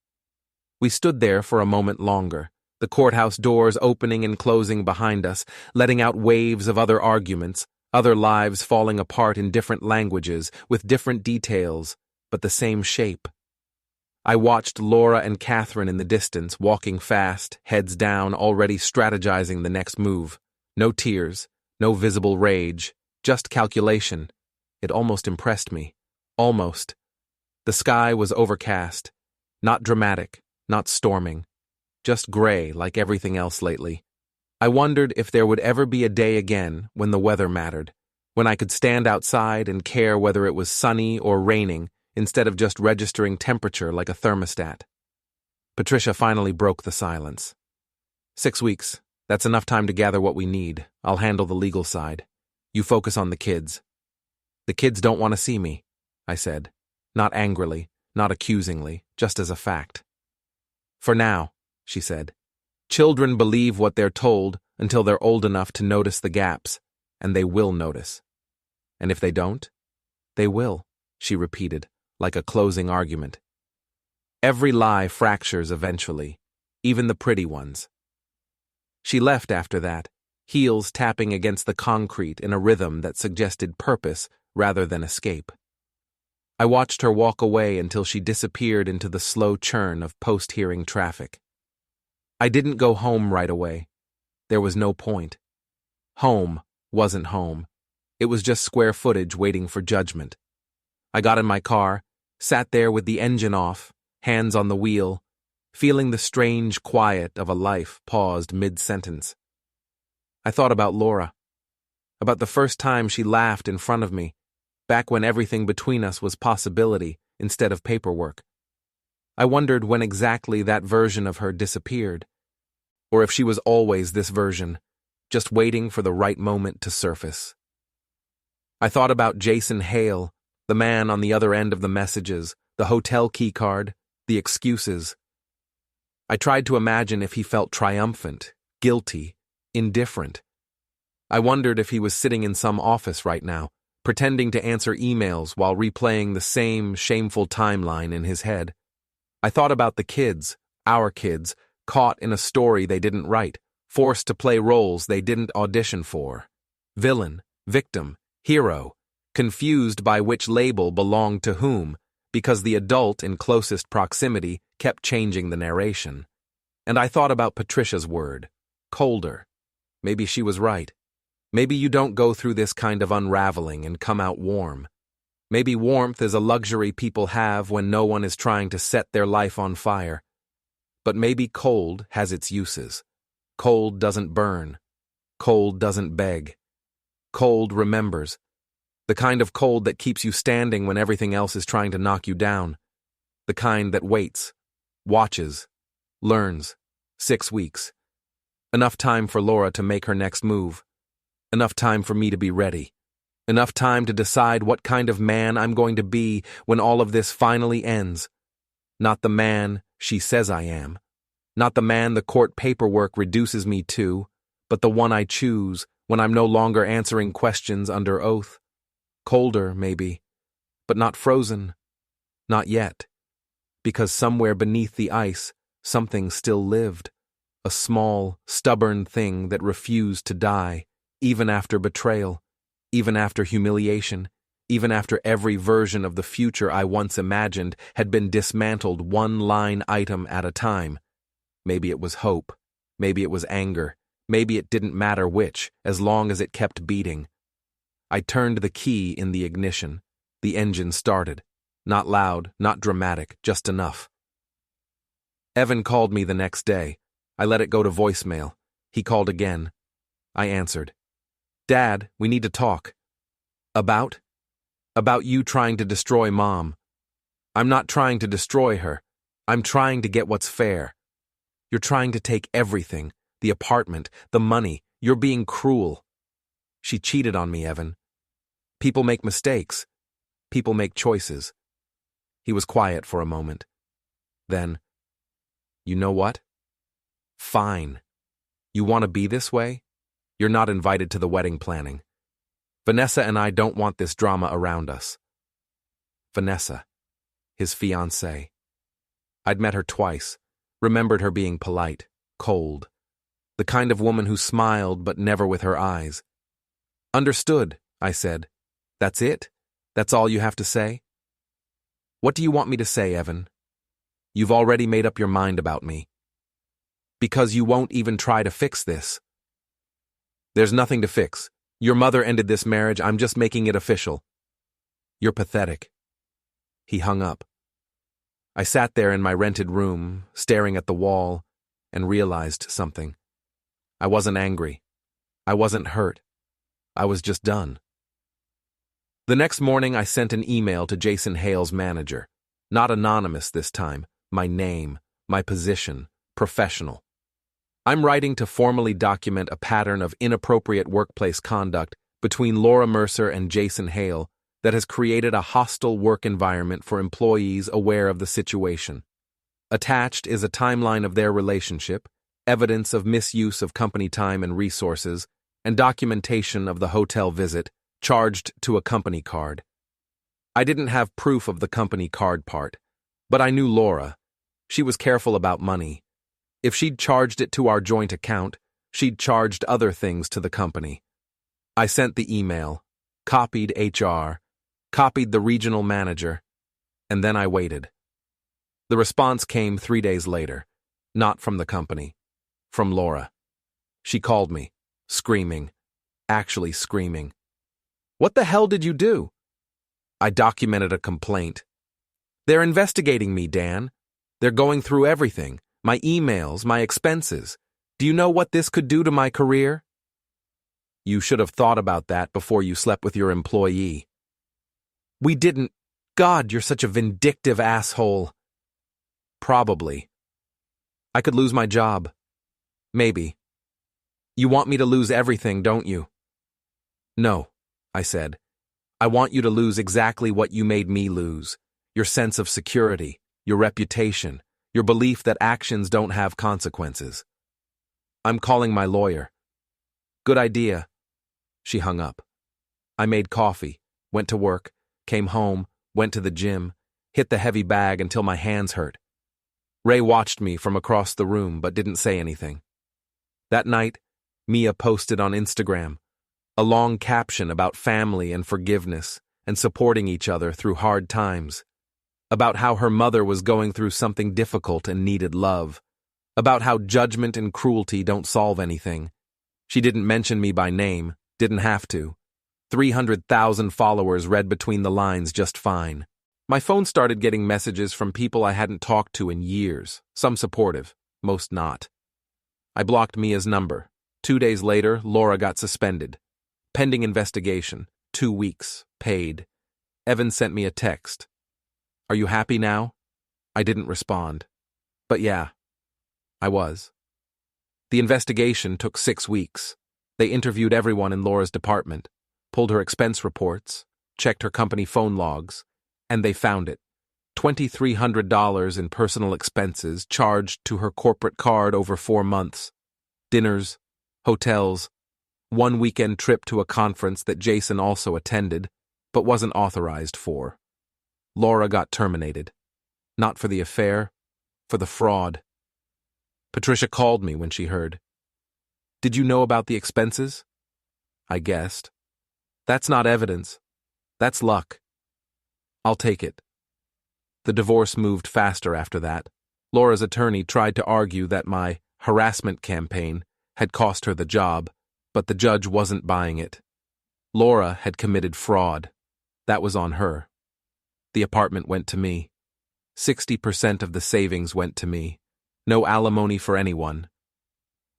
We stood there for a moment longer, the courthouse doors opening and closing behind us, letting out waves of other arguments, other lives falling apart in different languages, with different details, but the same shape. I watched Laura and Catherine in the distance, walking fast, heads down, already strategizing the next move. No tears, no visible rage, just calculation. It almost impressed me. Almost. The sky was overcast. Not dramatic, not storming. Just gray like everything else lately. I wondered if there would ever be a day again when the weather mattered, when I could stand outside and care whether it was sunny or raining, instead of just registering temperature like a thermostat. Patricia finally broke the silence. 6 weeks. That's enough time to gather what we need. I'll handle the legal side. You focus on the kids. The kids don't want to see me, I said. Not angrily, not accusingly, just as a fact. For now, she said. Children believe what they're told until they're old enough to notice the gaps, and they will notice. And if they don't, they will, she repeated, like a closing argument. Every lie fractures eventually, even the pretty ones. She left after that, heels tapping against the concrete in a rhythm that suggested purpose rather than escape. I watched her walk away until she disappeared into the slow churn of post-hearing traffic. I didn't go home right away. There was no point. Home wasn't home. It was just square footage waiting for judgment. I got in my car, sat there with the engine off, hands on the wheel, feeling the strange quiet of a life paused mid-sentence. I thought about Laura, about the first time she laughed in front of me, back when everything between us was possibility instead of paperwork. I wondered when exactly that version of her disappeared, or if she was always this version, just waiting for the right moment to surface. I thought about Jason Hale, the man on the other end of the messages, the hotel keycard, the excuses. I tried to imagine if he felt triumphant, guilty, indifferent. I wondered if he was sitting in some office right now, pretending to answer emails while replaying the same shameful timeline in his head. I thought about the kids, our kids, caught in a story they didn't write, forced to play roles they didn't audition for. Villain, victim, hero, confused by which label belonged to whom, because the adult in closest proximity kept changing the narration. And I thought about Patricia's word, colder. Maybe she was right. Maybe you don't go through this kind of unraveling and come out warm. Maybe warmth is a luxury people have when no one is trying to set their life on fire. But maybe cold has its uses. Cold doesn't burn. Cold doesn't beg. Cold remembers. The kind of cold that keeps you standing when everything else is trying to knock you down. The kind that waits, watches, learns. 6 weeks. Enough time for Laura to make her next move. Enough time for me to be ready. Enough time to decide what kind of man I'm going to be when all of this finally ends. Not the man she says I am. Not the man the court paperwork reduces me to, but the one I choose when I'm no longer answering questions under oath. Colder, maybe, but not frozen. Not yet. Because somewhere beneath the ice, something still lived. A small, stubborn thing that refused to die, even after betrayal, even after humiliation, even after every version of the future I once imagined had been dismantled one line item at a time. Maybe it was hope. Maybe it was anger. Maybe it didn't matter which, as long as it kept beating. I turned the key in the ignition. The engine started. Not loud, not dramatic, just enough. Evan called me the next day. I let it go to voicemail. He called again. I answered. Dad, we need to talk. About? About you trying to destroy Mom. I'm not trying to destroy her. I'm trying to get what's fair. You're trying to take everything, the apartment, the money. You're being cruel. She cheated on me, Evan. People make mistakes. People make choices. He was quiet for a moment. Then, you know what? Fine. You want to be this way? You're not invited to the wedding planning. Vanessa and I don't want this drama around us. Vanessa, his fiancée. I'd met her twice, remembered her being polite, cold. The kind of woman who smiled but never with her eyes. Understood, I said. That's it? That's all you have to say? What do you want me to say, Evan? You've already made up your mind about me. Because you won't even try to fix this. There's nothing to fix. Your mother ended this marriage. I'm just making it official. You're pathetic. He hung up. I sat there in my rented room, staring at the wall, and realized something. I wasn't angry. I wasn't hurt. I was just done. The next morning, I sent an email to Jason Hale's manager. Not anonymous this time. My name, my position, professional. I'm writing to formally document a pattern of inappropriate workplace conduct between Laura Mercer and Jason Hale that has created a hostile work environment for employees aware of the situation. Attached is a timeline of their relationship, evidence of misuse of company time and resources, and documentation of the hotel visit, charged to a company card. I didn't have proof of the company card part, but I knew Laura. She was careful about money. If she'd charged it to our joint account, She'd charged other things to the company. I sent the email, copied HR, copied the regional manager, and then I waited. The response came 3 days later, not from the company, from Laura. She called me, screaming, actually screaming. "What the hell did you do?" I documented a complaint. "They're investigating me, Dan. They're going through everything, my emails, my expenses. Do you know what this could do to my career?" "You should have thought about that before you slept with your employee." "We didn't. God, you're such a vindictive asshole." "Probably. I could lose my job. Maybe. You want me to lose everything, don't you?" "No," I said. "I want you to lose exactly what you made me lose. Your sense of security, your reputation, your belief that actions don't have consequences." "I'm calling my lawyer." "Good idea." She hung up. I made coffee, went to work, came home, went to the gym, hit the heavy bag until my hands hurt. Ray watched me from across the room but didn't say anything. That night, Mia posted on Instagram a long caption about family and forgiveness and supporting each other through hard times, about how her mother was going through something difficult and needed love, about how judgment and cruelty don't solve anything. She didn't mention me by name, didn't have to. 300,000 followers read between the lines just fine. My phone started getting messages from people I hadn't talked to in years, some supportive, most not. I blocked Mia's number. 2 days later, Laura got suspended. Pending investigation, 2 weeks, paid. Evan sent me a text. "Are you happy now?" I didn't respond. But yeah, I was. The investigation took 6 weeks. They interviewed everyone in Laura's department, pulled her expense reports, checked her company phone logs, and they found it. $2,300 in personal expenses charged to her corporate card over 4 months. Dinners, hotels, 1 weekend trip to a conference that Jason also attended, but wasn't authorized for. Laura got terminated. Not for the affair, for the fraud. Patricia called me when she heard. "Did you know about the expenses?" I guessed. "That's not evidence. That's luck." "I'll take it." The divorce moved faster after that. Laura's attorney tried to argue that my harassment campaign had cost her the job, but the judge wasn't buying it. Laura had committed fraud. That was on her. The apartment went to me. 60% of the savings went to me. No alimony for anyone.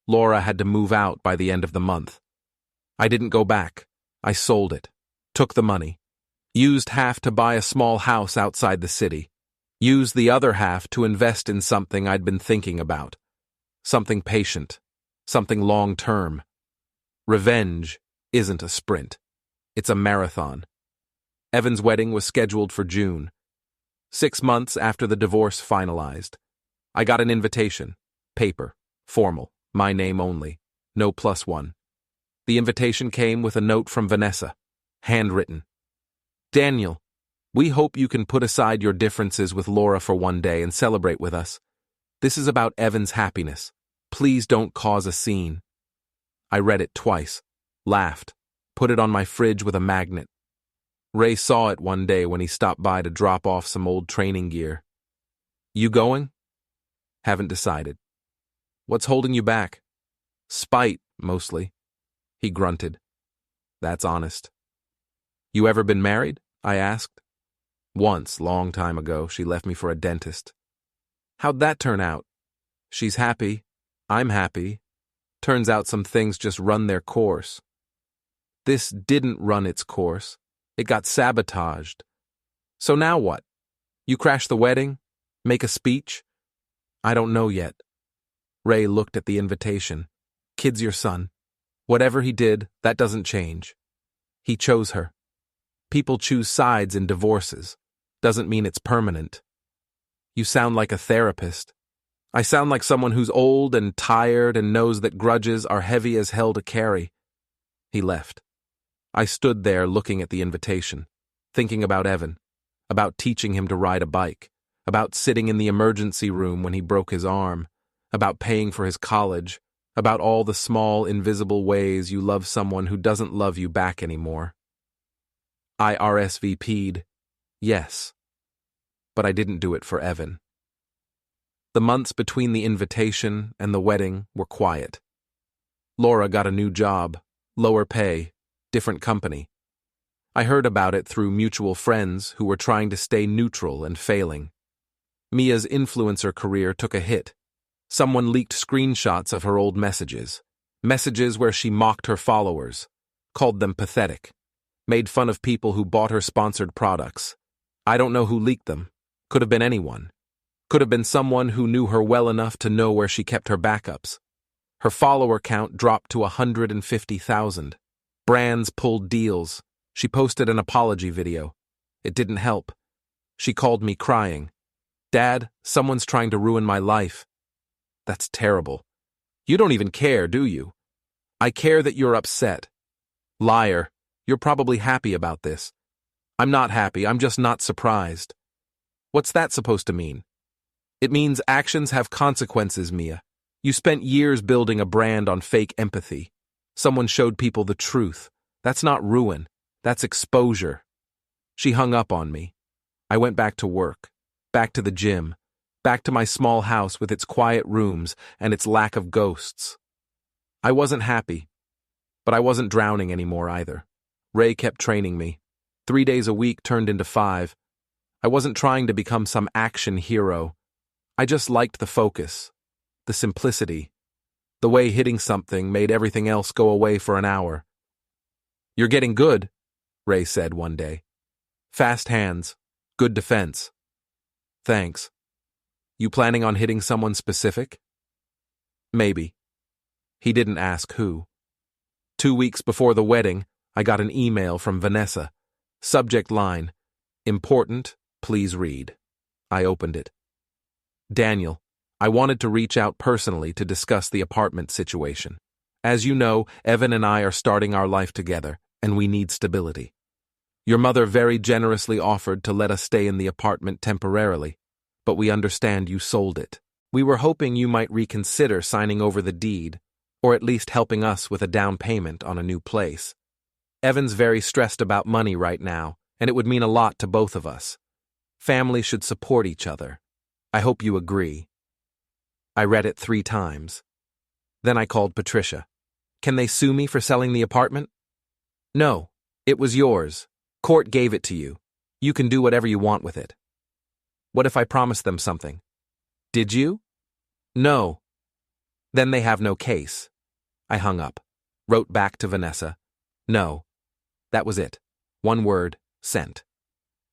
Laura had to move out by the end of the month. I didn't go back. I sold it. Took the money. Used half to buy a small house outside the city. Used the other half to invest in something I'd been thinking about. Something patient. Something long-term. Revenge isn't a sprint. It's a marathon. Evan's wedding was scheduled for June. 6 months after the divorce finalized. I got an invitation. Paper. Formal. My name only. No +1. The invitation came with a note from Vanessa. Handwritten. "Daniel, we hope you can put aside your differences with Laura for one day and celebrate with us. This is about Evan's happiness. Please don't cause a scene." I read it twice, laughed, put it on my fridge with a magnet. Ray saw it one day when he stopped by to drop off some old training gear. "You going?" "Haven't decided." "What's holding you back?" "Spite, mostly." He grunted. "That's honest." "You ever been married?" I asked. "Once, long time ago, she left me for a dentist." "How'd that turn out?" "She's happy. I'm happy. Turns out some things just run their course." "This didn't run its course. It got sabotaged. So now what? You crash the wedding? Make a speech?" "I don't know yet." Ray looked at the invitation. "Kid's your son. Whatever he did, that doesn't change. He chose her. People choose sides in divorces. Doesn't mean it's permanent." "You sound like a therapist." "I sound like someone who's old and tired and knows that grudges are heavy as hell to carry." He left. I stood there looking at the invitation, thinking about Evan, about teaching him to ride a bike, about sitting in the emergency room when he broke his arm, about paying for his college, about all the small, invisible ways you love someone who doesn't love you back anymore. I RSVP'd, yes, but I didn't do it for Evan. The months between the invitation and the wedding were quiet. Laura got a new job, lower pay, different company. I heard about it through mutual friends who were trying to stay neutral and failing. Mia's influencer career took a hit. Someone leaked screenshots of her old messages where she mocked her followers, called them pathetic, made fun of people who bought her sponsored products. I don't know who leaked them. Could have been anyone. Could have been someone who knew her well enough to know where she kept her backups. Her follower count dropped to 150,000. Brands pulled deals. She posted an apology video. It didn't help. She called me crying. Dad, someone's trying to ruin my life. That's terrible. You don't even care, do you? I care that you're upset. Liar, you're probably happy about this. I'm not happy, I'm just not surprised. What's that supposed to mean? It means actions have consequences, Mia. You spent years building a brand on fake empathy. Someone showed people the truth. That's not ruin. That's exposure. She hung up on me. I went back to work, back to the gym, back to my small house with its quiet rooms and its lack of ghosts. I wasn't happy, but I wasn't drowning anymore either. Ray kept training me. 3 days a week turned into 5. I wasn't trying to become some action hero. I just liked the focus, the simplicity, the way hitting something made everything else go away for an hour. You're getting good, Ray said one day. Fast hands, good defense. Thanks. You planning on hitting someone specific? Maybe. He didn't ask who. 2 weeks before the wedding, I got an email from Vanessa. Subject line, important, please read. I opened it. Daniel, I wanted to reach out personally to discuss the apartment situation. As you know, Evan and I are starting our life together, and we need stability. Your mother very generously offered to let us stay in the apartment temporarily, but we understand you sold it. We were hoping you might reconsider signing over the deed, or at least helping us with a down payment on a new place. Evan's very stressed about money right now, and it would mean a lot to both of us. Family should support each other. I hope you agree. I read it 3 times. Then I called Patricia. Can they sue me for selling the apartment? No, it was yours. Court gave it to you. You can do whatever you want with it. What if I promised them something? Did you? No. Then they have no case. I hung up, wrote back to Vanessa. No. That was it. 1 word, sent.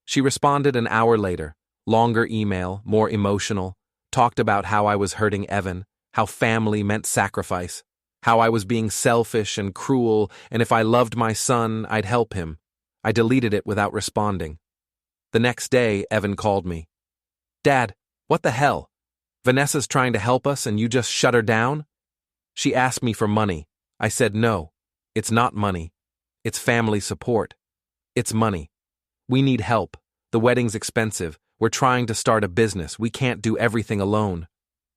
She responded an hour later, longer email, more emotional, talked about how I was hurting Evan, how family meant sacrifice, how I was being selfish and cruel, and if I loved my son, I'd help him. I deleted it without responding. The next day, Evan called me. Dad, what the hell? Vanessa's trying to help us and you just shut her down? She asked me for money. I said no. It's not money. It's family support. It's money. We need help. The wedding's expensive. We're trying to start a business. We can't do everything alone.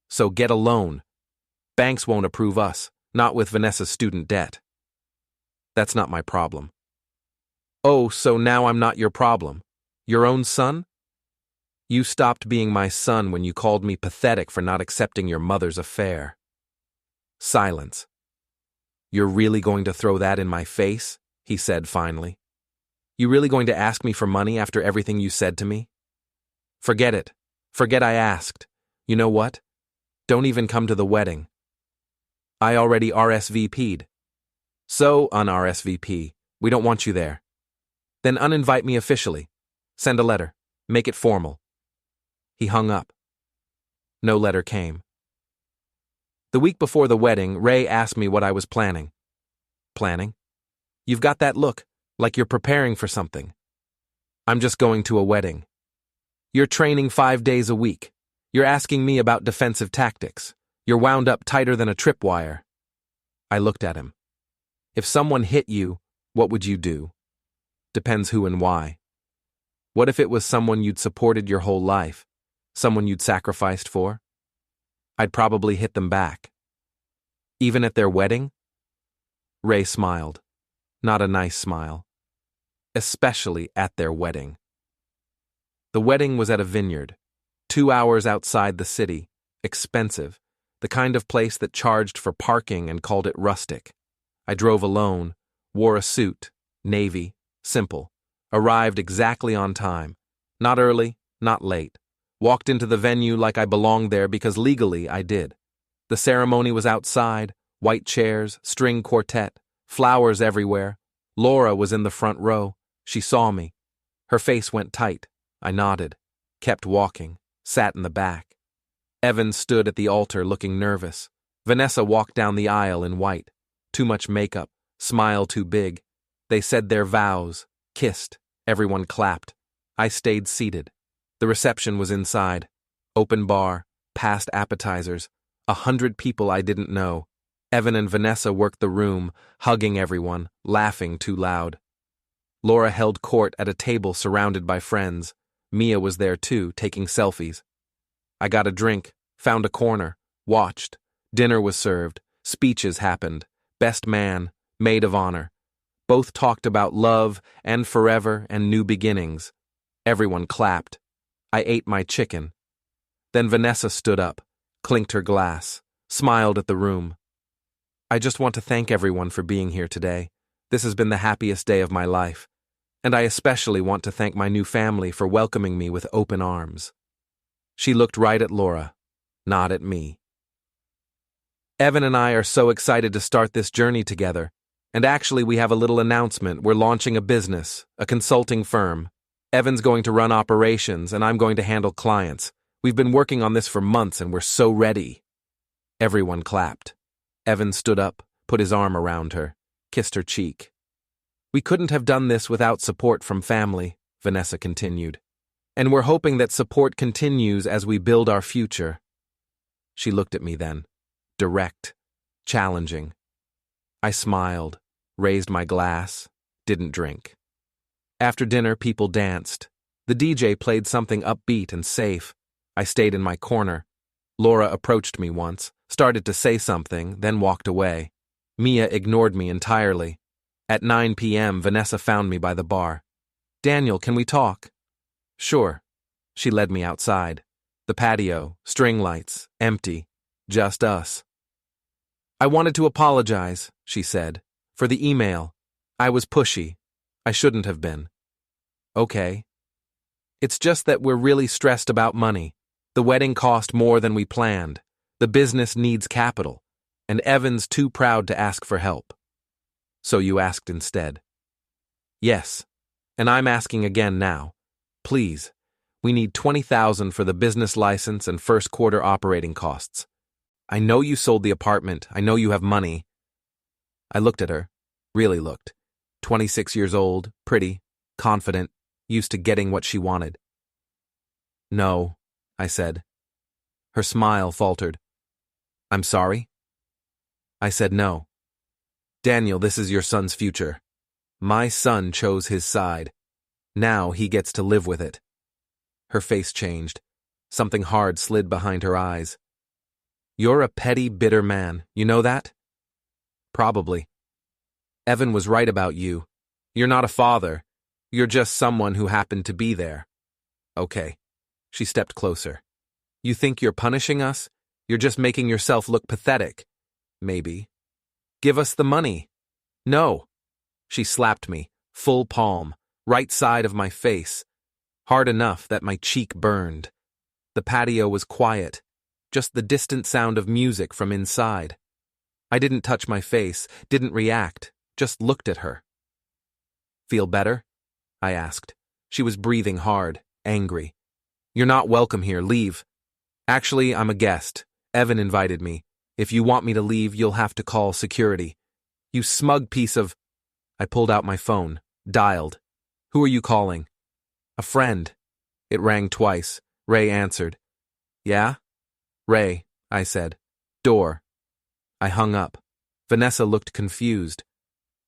So get a loan. Banks won't approve us, not with Vanessa's student debt. That's not my problem. Oh, so now I'm not your problem. Your own son? You stopped being my son when you called me pathetic for not accepting your mother's affair. Silence. You're really going to throw that in my face? He said finally. You really going to ask me for money after everything you said to me? Forget it. Forget I asked. You know what? Don't even come to the wedding. I already RSVP'd. So un-RSVP. We don't want you there. Then uninvite me officially. Send a letter. Make it formal. He hung up. No letter came. The week before the wedding, Ray asked me what I was planning. Planning? You've got that look, like you're preparing for something. I'm just going to a wedding. You're training 5 days a week. You're asking me about defensive tactics. You're wound up tighter than a tripwire. I looked at him. If someone hit you, what would you do? Depends who and why. What if it was someone you'd supported your whole life? Someone you'd sacrificed for? I'd probably hit them back. Even at their wedding? Ray smiled. Not a nice smile. Especially at their wedding. The wedding was at a vineyard, 2 hours outside the city, expensive, the kind of place that charged for parking and called it rustic. I drove alone, wore a suit, navy, simple, arrived exactly on time, not early, not late, walked into the venue like I belonged there because legally I did. The ceremony was outside, white chairs, string quartet, flowers everywhere. Laura was in the front row. She saw me. Her face went tight. I nodded, kept walking, sat in the back. Evan stood at the altar looking nervous. Vanessa walked down the aisle in white. Too much makeup, smile too big. They said their vows, kissed, everyone clapped. I stayed seated. The reception was inside. Open bar, past appetizers, 100 people I didn't know. Evan and Vanessa worked the room, hugging everyone, laughing too loud. Laura held court at a table surrounded by friends. Mia was there too, taking selfies. I got a drink, found a corner, watched. Dinner was served, speeches happened. Best man, maid of honor. Both talked about love and forever and new beginnings. Everyone clapped. I ate my chicken. Then Vanessa stood up, clinked her glass, smiled at the room. I just want to thank everyone for being here today. This has been the happiest day of my life. And I especially want to thank my new family for welcoming me with open arms. She looked right at Laura, not at me. Evan and I are so excited to start this journey together. And actually, we have a little announcement. We're launching a business, a consulting firm. Evan's going to run operations, and I'm going to handle clients. We've been working on this for months, and we're so ready. Everyone clapped. Evan stood up, put his arm around her, kissed her cheek. We couldn't have done this without support from family, Vanessa continued. And we're hoping that support continues as we build our future. She looked at me then, direct, challenging. I smiled, raised my glass, didn't drink. After dinner, people danced. The DJ played something upbeat and safe. I stayed in my corner. Laura approached me once, started to say something, then walked away. Mia ignored me entirely. At 9 p.m., Vanessa found me by the bar. Daniel, can we talk? Sure. She led me outside. The patio, string lights, empty, just us. I wanted to apologize, she said, for the email. I was pushy. I shouldn't have been. Okay. It's just that we're really stressed about money. The wedding cost more than we planned. The business needs capital, and Evan's too proud to ask for help. So you asked instead. Yes, and I'm asking again now. Please, we need $20,000 for the business license and first quarter operating costs. I know you sold the apartment. I know you have money. I looked at her, really looked. 26 years old, pretty, confident, used to getting what she wanted. No, I said. Her smile faltered. I'm sorry? I said no. Daniel, this is your son's future. My son chose his side. Now he gets to live with it. Her face changed. Something hard slid behind her eyes. You're a petty, bitter man. You know that? Probably. Evan was right about you. You're not a father. You're just someone who happened to be there. Okay. She stepped closer. You think you're punishing us? You're just making yourself look pathetic. Maybe. Give us the money. No. She slapped me, full palm, right side of my face. Hard enough that my cheek burned. The patio was quiet. Just the distant sound of music from inside. I didn't touch my face, didn't react, just looked at her. Feel better? I asked. She was breathing hard, angry. You're not welcome here, leave. Actually, I'm a guest. Evan invited me. If you want me to leave, you'll have to call security. You smug piece of... I pulled out my phone, dialed. Who are you calling? A friend. It rang twice. Ray answered. Yeah? Ray, I said. Door. I hung up. Vanessa looked confused.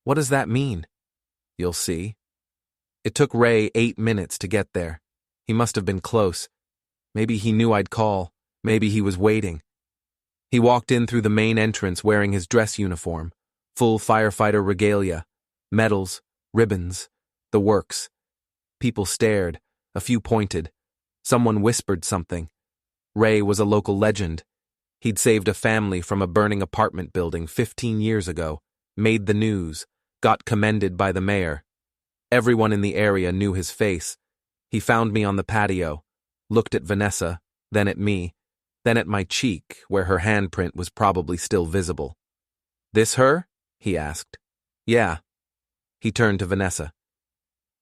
What does that mean? You'll see. It took Ray 8 minutes to get there. He must have been close. Maybe he knew I'd call. Maybe he was waiting. He walked in through the main entrance wearing his dress uniform, full firefighter regalia, medals, ribbons, the works. People stared, a few pointed. Someone whispered something. Ray was a local legend. He'd saved a family from a burning apartment building 15 years ago, made the news, got commended by the mayor. Everyone in the area knew his face. He found me on the patio, looked at Vanessa, then at me, then at my cheek, where her handprint was probably still visible. "This her?" he asked. "Yeah." He turned to Vanessa.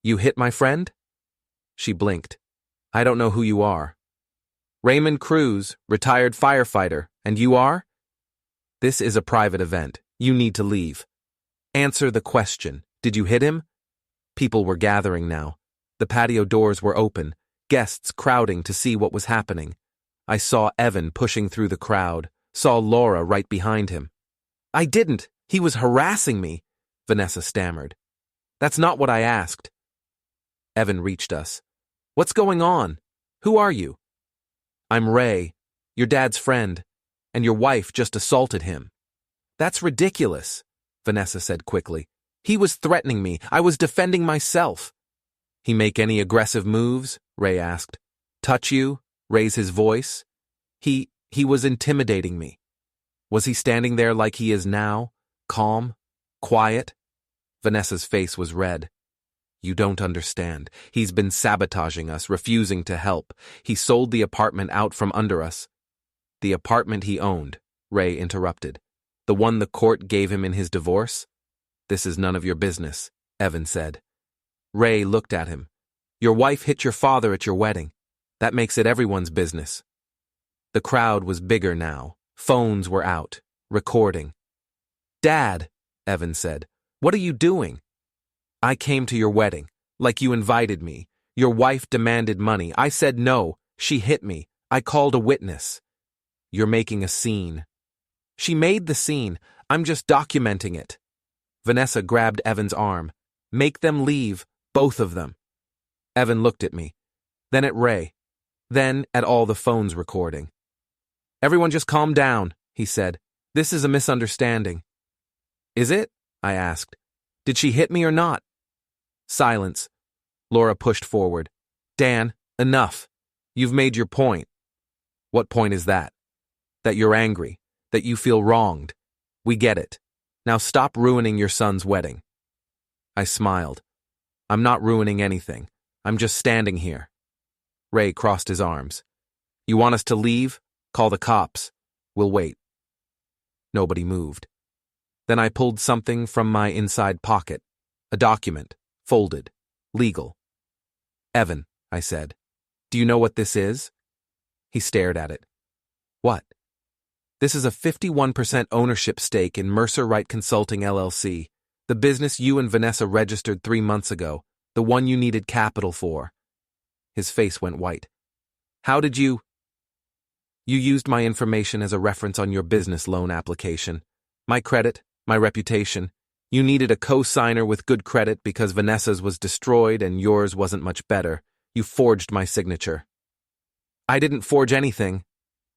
"You hit my friend?" She blinked. "I don't know who you are." "Raymond Cruz, retired firefighter, and you are?" "This is a private event. You need to leave." "Answer the question. Did you hit him?" People were gathering now. The patio doors were open, guests crowding to see what was happening. I saw Evan pushing through the crowd, saw Laura right behind him. "I didn't. He was harassing me," Vanessa stammered. "That's not what I asked." Evan reached us. "What's going on? Who are you?" "I'm Ray, your dad's friend, and your wife just assaulted him." "That's ridiculous," Vanessa said quickly. "He was threatening me. I was defending myself." "He make any aggressive moves?" Ray asked. "Touch you? Raise his voice?" He was intimidating me." "Was he standing there like he is now? Calm? Quiet?" Vanessa's face was red. "You don't understand. He's been sabotaging us, refusing to help. He sold the apartment out from under us." "The apartment he owned," Ray interrupted. "The one the court gave him in his divorce?" "This is none of your business," Evan said. Ray looked at him. "Your wife hit your father at your wedding. That makes it everyone's business." The crowd was bigger now. Phones were out, recording. "Dad," Evan said, "what are you doing?" "I came to your wedding, like you invited me. Your wife demanded money. I said no. She hit me. I called a witness." "You're making a scene." "She made the scene. I'm just documenting it." Vanessa grabbed Evan's arm. "Make them leave, both of them." Evan looked at me, then at Ray, then at all the phones recording. "Everyone just calm down," he said. "This is a misunderstanding." "Is it?" I asked. "Did she hit me or not?" Silence. Laura pushed forward. "Dan, enough. You've made your point." "What point is that?" "That you're angry, that you feel wronged. We get it. Now stop ruining your son's wedding." I smiled. "I'm not ruining anything. I'm just standing here." Ray crossed his arms. "You want us to leave? Call the cops. We'll wait." Nobody moved. Then I pulled something from my inside pocket. A document, folded, legal. "Evan," I said, "do you know what this is?" He stared at it. "What?" "This is a 51% ownership stake in Mercer Wright Consulting LLC, the business you and Vanessa registered 3 months ago, the one you needed capital for." His face went white. "How did you—" "You used my information as a reference on your business loan application. My credit, my reputation. You needed a co-signer with good credit because Vanessa's was destroyed and yours wasn't much better. You forged my signature." "I didn't forge anything,"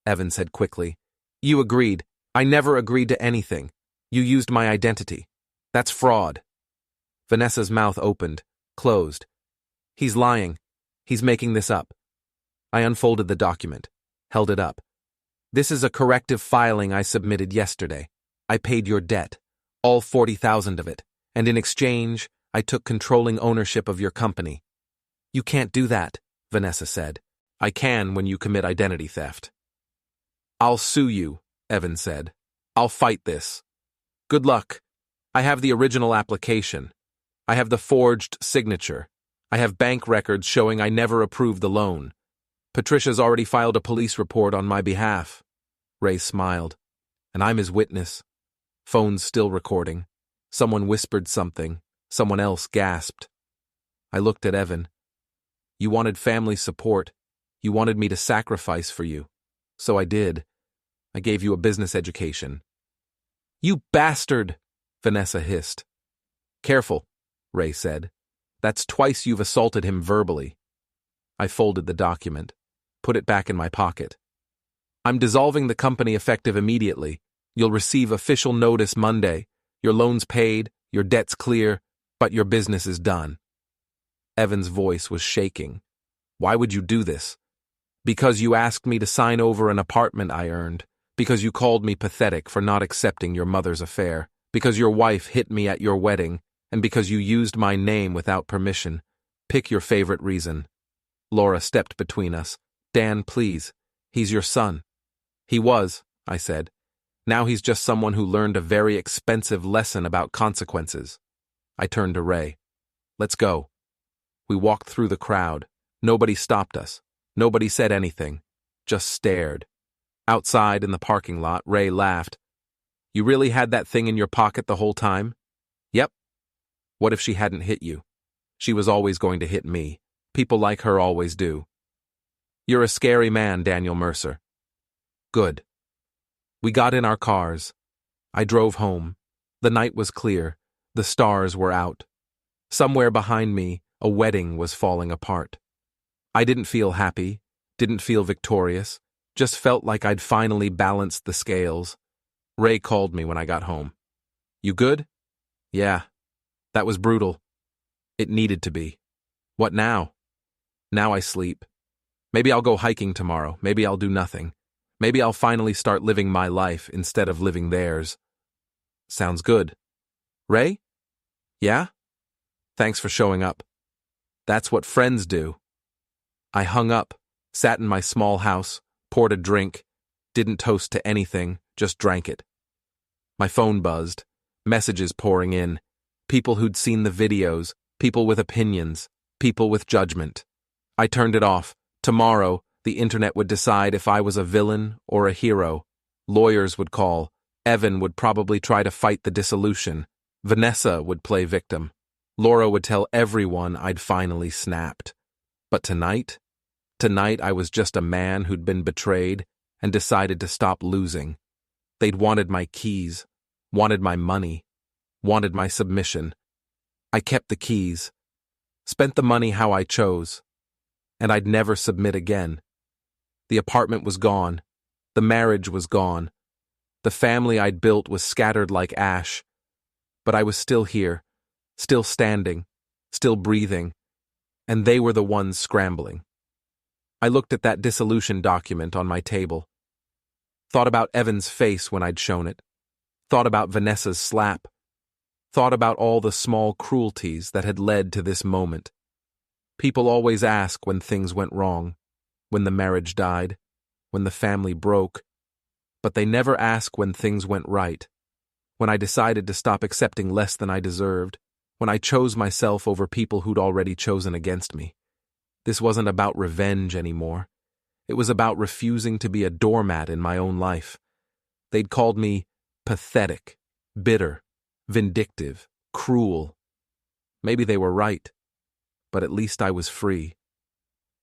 Evan said quickly. "You agreed. I never agreed to anything. You used my identity. That's fraud." Vanessa's mouth opened, closed. "He's lying. He's making this up." I unfolded the document, held it up. "This is a corrective filing I submitted yesterday. I paid your debt, all 40,000 of it, and in exchange, I took controlling ownership of your company." "You can't do that," Vanessa said. "I can when you commit identity theft." "I'll sue you," Evan said. "I'll fight this." "Good luck. I have the original application. I have the forged signature. I have bank records showing I never approved the loan. Patricia's already filed a police report on my behalf." Ray smiled. "And I'm his witness." Phone's still recording. Someone whispered something. Someone else gasped. I looked at Evan. "You wanted family support. You wanted me to sacrifice for you. So I did. I gave you a business education." "You bastard!" Vanessa hissed. "Careful," Ray said. "That's twice you've assaulted him verbally." I folded the document, put it back in my pocket. I'm dissolving the company effective immediately. You'll receive official notice Monday. Your loan's paid, your debt's clear, but your business is done. Evan's voice was shaking. Why would you do this? Because you asked me to sign over an apartment I earned. Because you called me pathetic for not accepting your mother's affair. Because your wife hit me at your wedding. And because you used my name without permission. Pick your favorite reason. Laura stepped between us. Dan, please. He's your son. He was, I said. Now he's just someone who learned a very expensive lesson about consequences. I turned to Ray. Let's go. We walked through the crowd. Nobody stopped us. Nobody said anything. Just stared. Outside in the parking lot, Ray laughed. You really had that thing in your pocket the whole time? Yep. What if she hadn't hit you? She was always going to hit me. People like her always do. You're a scary man, Daniel Mercer. Good. We got in our cars. I drove home. The night was clear. The stars were out. Somewhere behind me, a wedding was falling apart. I didn't feel happy, didn't feel victorious, just felt like I'd finally balanced the scales. Ray called me when I got home. You good? Yeah. That was brutal. It needed to be. What now? Now I sleep. Maybe I'll go hiking tomorrow. Maybe I'll do nothing. Maybe I'll finally start living my life instead of living theirs. Sounds good. Ray? Yeah? Thanks for showing up. That's what friends do. I hung up, sat in my small house, poured a drink, didn't toast to anything, just drank it. My phone buzzed, messages pouring in, people who'd seen the videos, people with opinions, people with judgment. I turned it off. Tomorrow, the internet would decide if I was a villain or a hero. Lawyers would call. Evan would probably try to fight the dissolution. Vanessa would play victim. Laura would tell everyone I'd finally snapped. But tonight I was just a man who'd been betrayed and decided to stop losing. They'd wanted my keys, wanted my money, wanted my submission. I kept the keys, spent the money how I chose, and I'd never submit again. The apartment was gone. The marriage was gone. The family I'd built was scattered like ash. But I was still here, still standing, still breathing, and they were the ones scrambling. I looked at that dissolution document on my table, thought about Evan's face when I'd shown it, thought about Vanessa's slap, thought about all the small cruelties that had led to this moment. People always ask when things went wrong, when the marriage died, when the family broke, but they never ask when things went right, when I decided to stop accepting less than I deserved, when I chose myself over people who'd already chosen against me. This wasn't about revenge anymore. It was about refusing to be a doormat in my own life. They'd called me pathetic, bitter, vindictive, cruel. Maybe they were right, but at least I was free.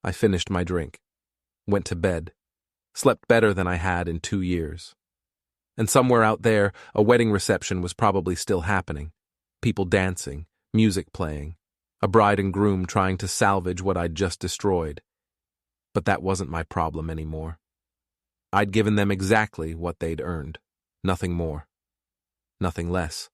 I finished my drink, went to bed, slept better than I had in 2 years. And somewhere out there, a wedding reception was probably still happening. People dancing, music playing, a bride and groom trying to salvage what I'd just destroyed. But that wasn't my problem anymore. I'd given them exactly what they'd earned. Nothing more. Nothing less.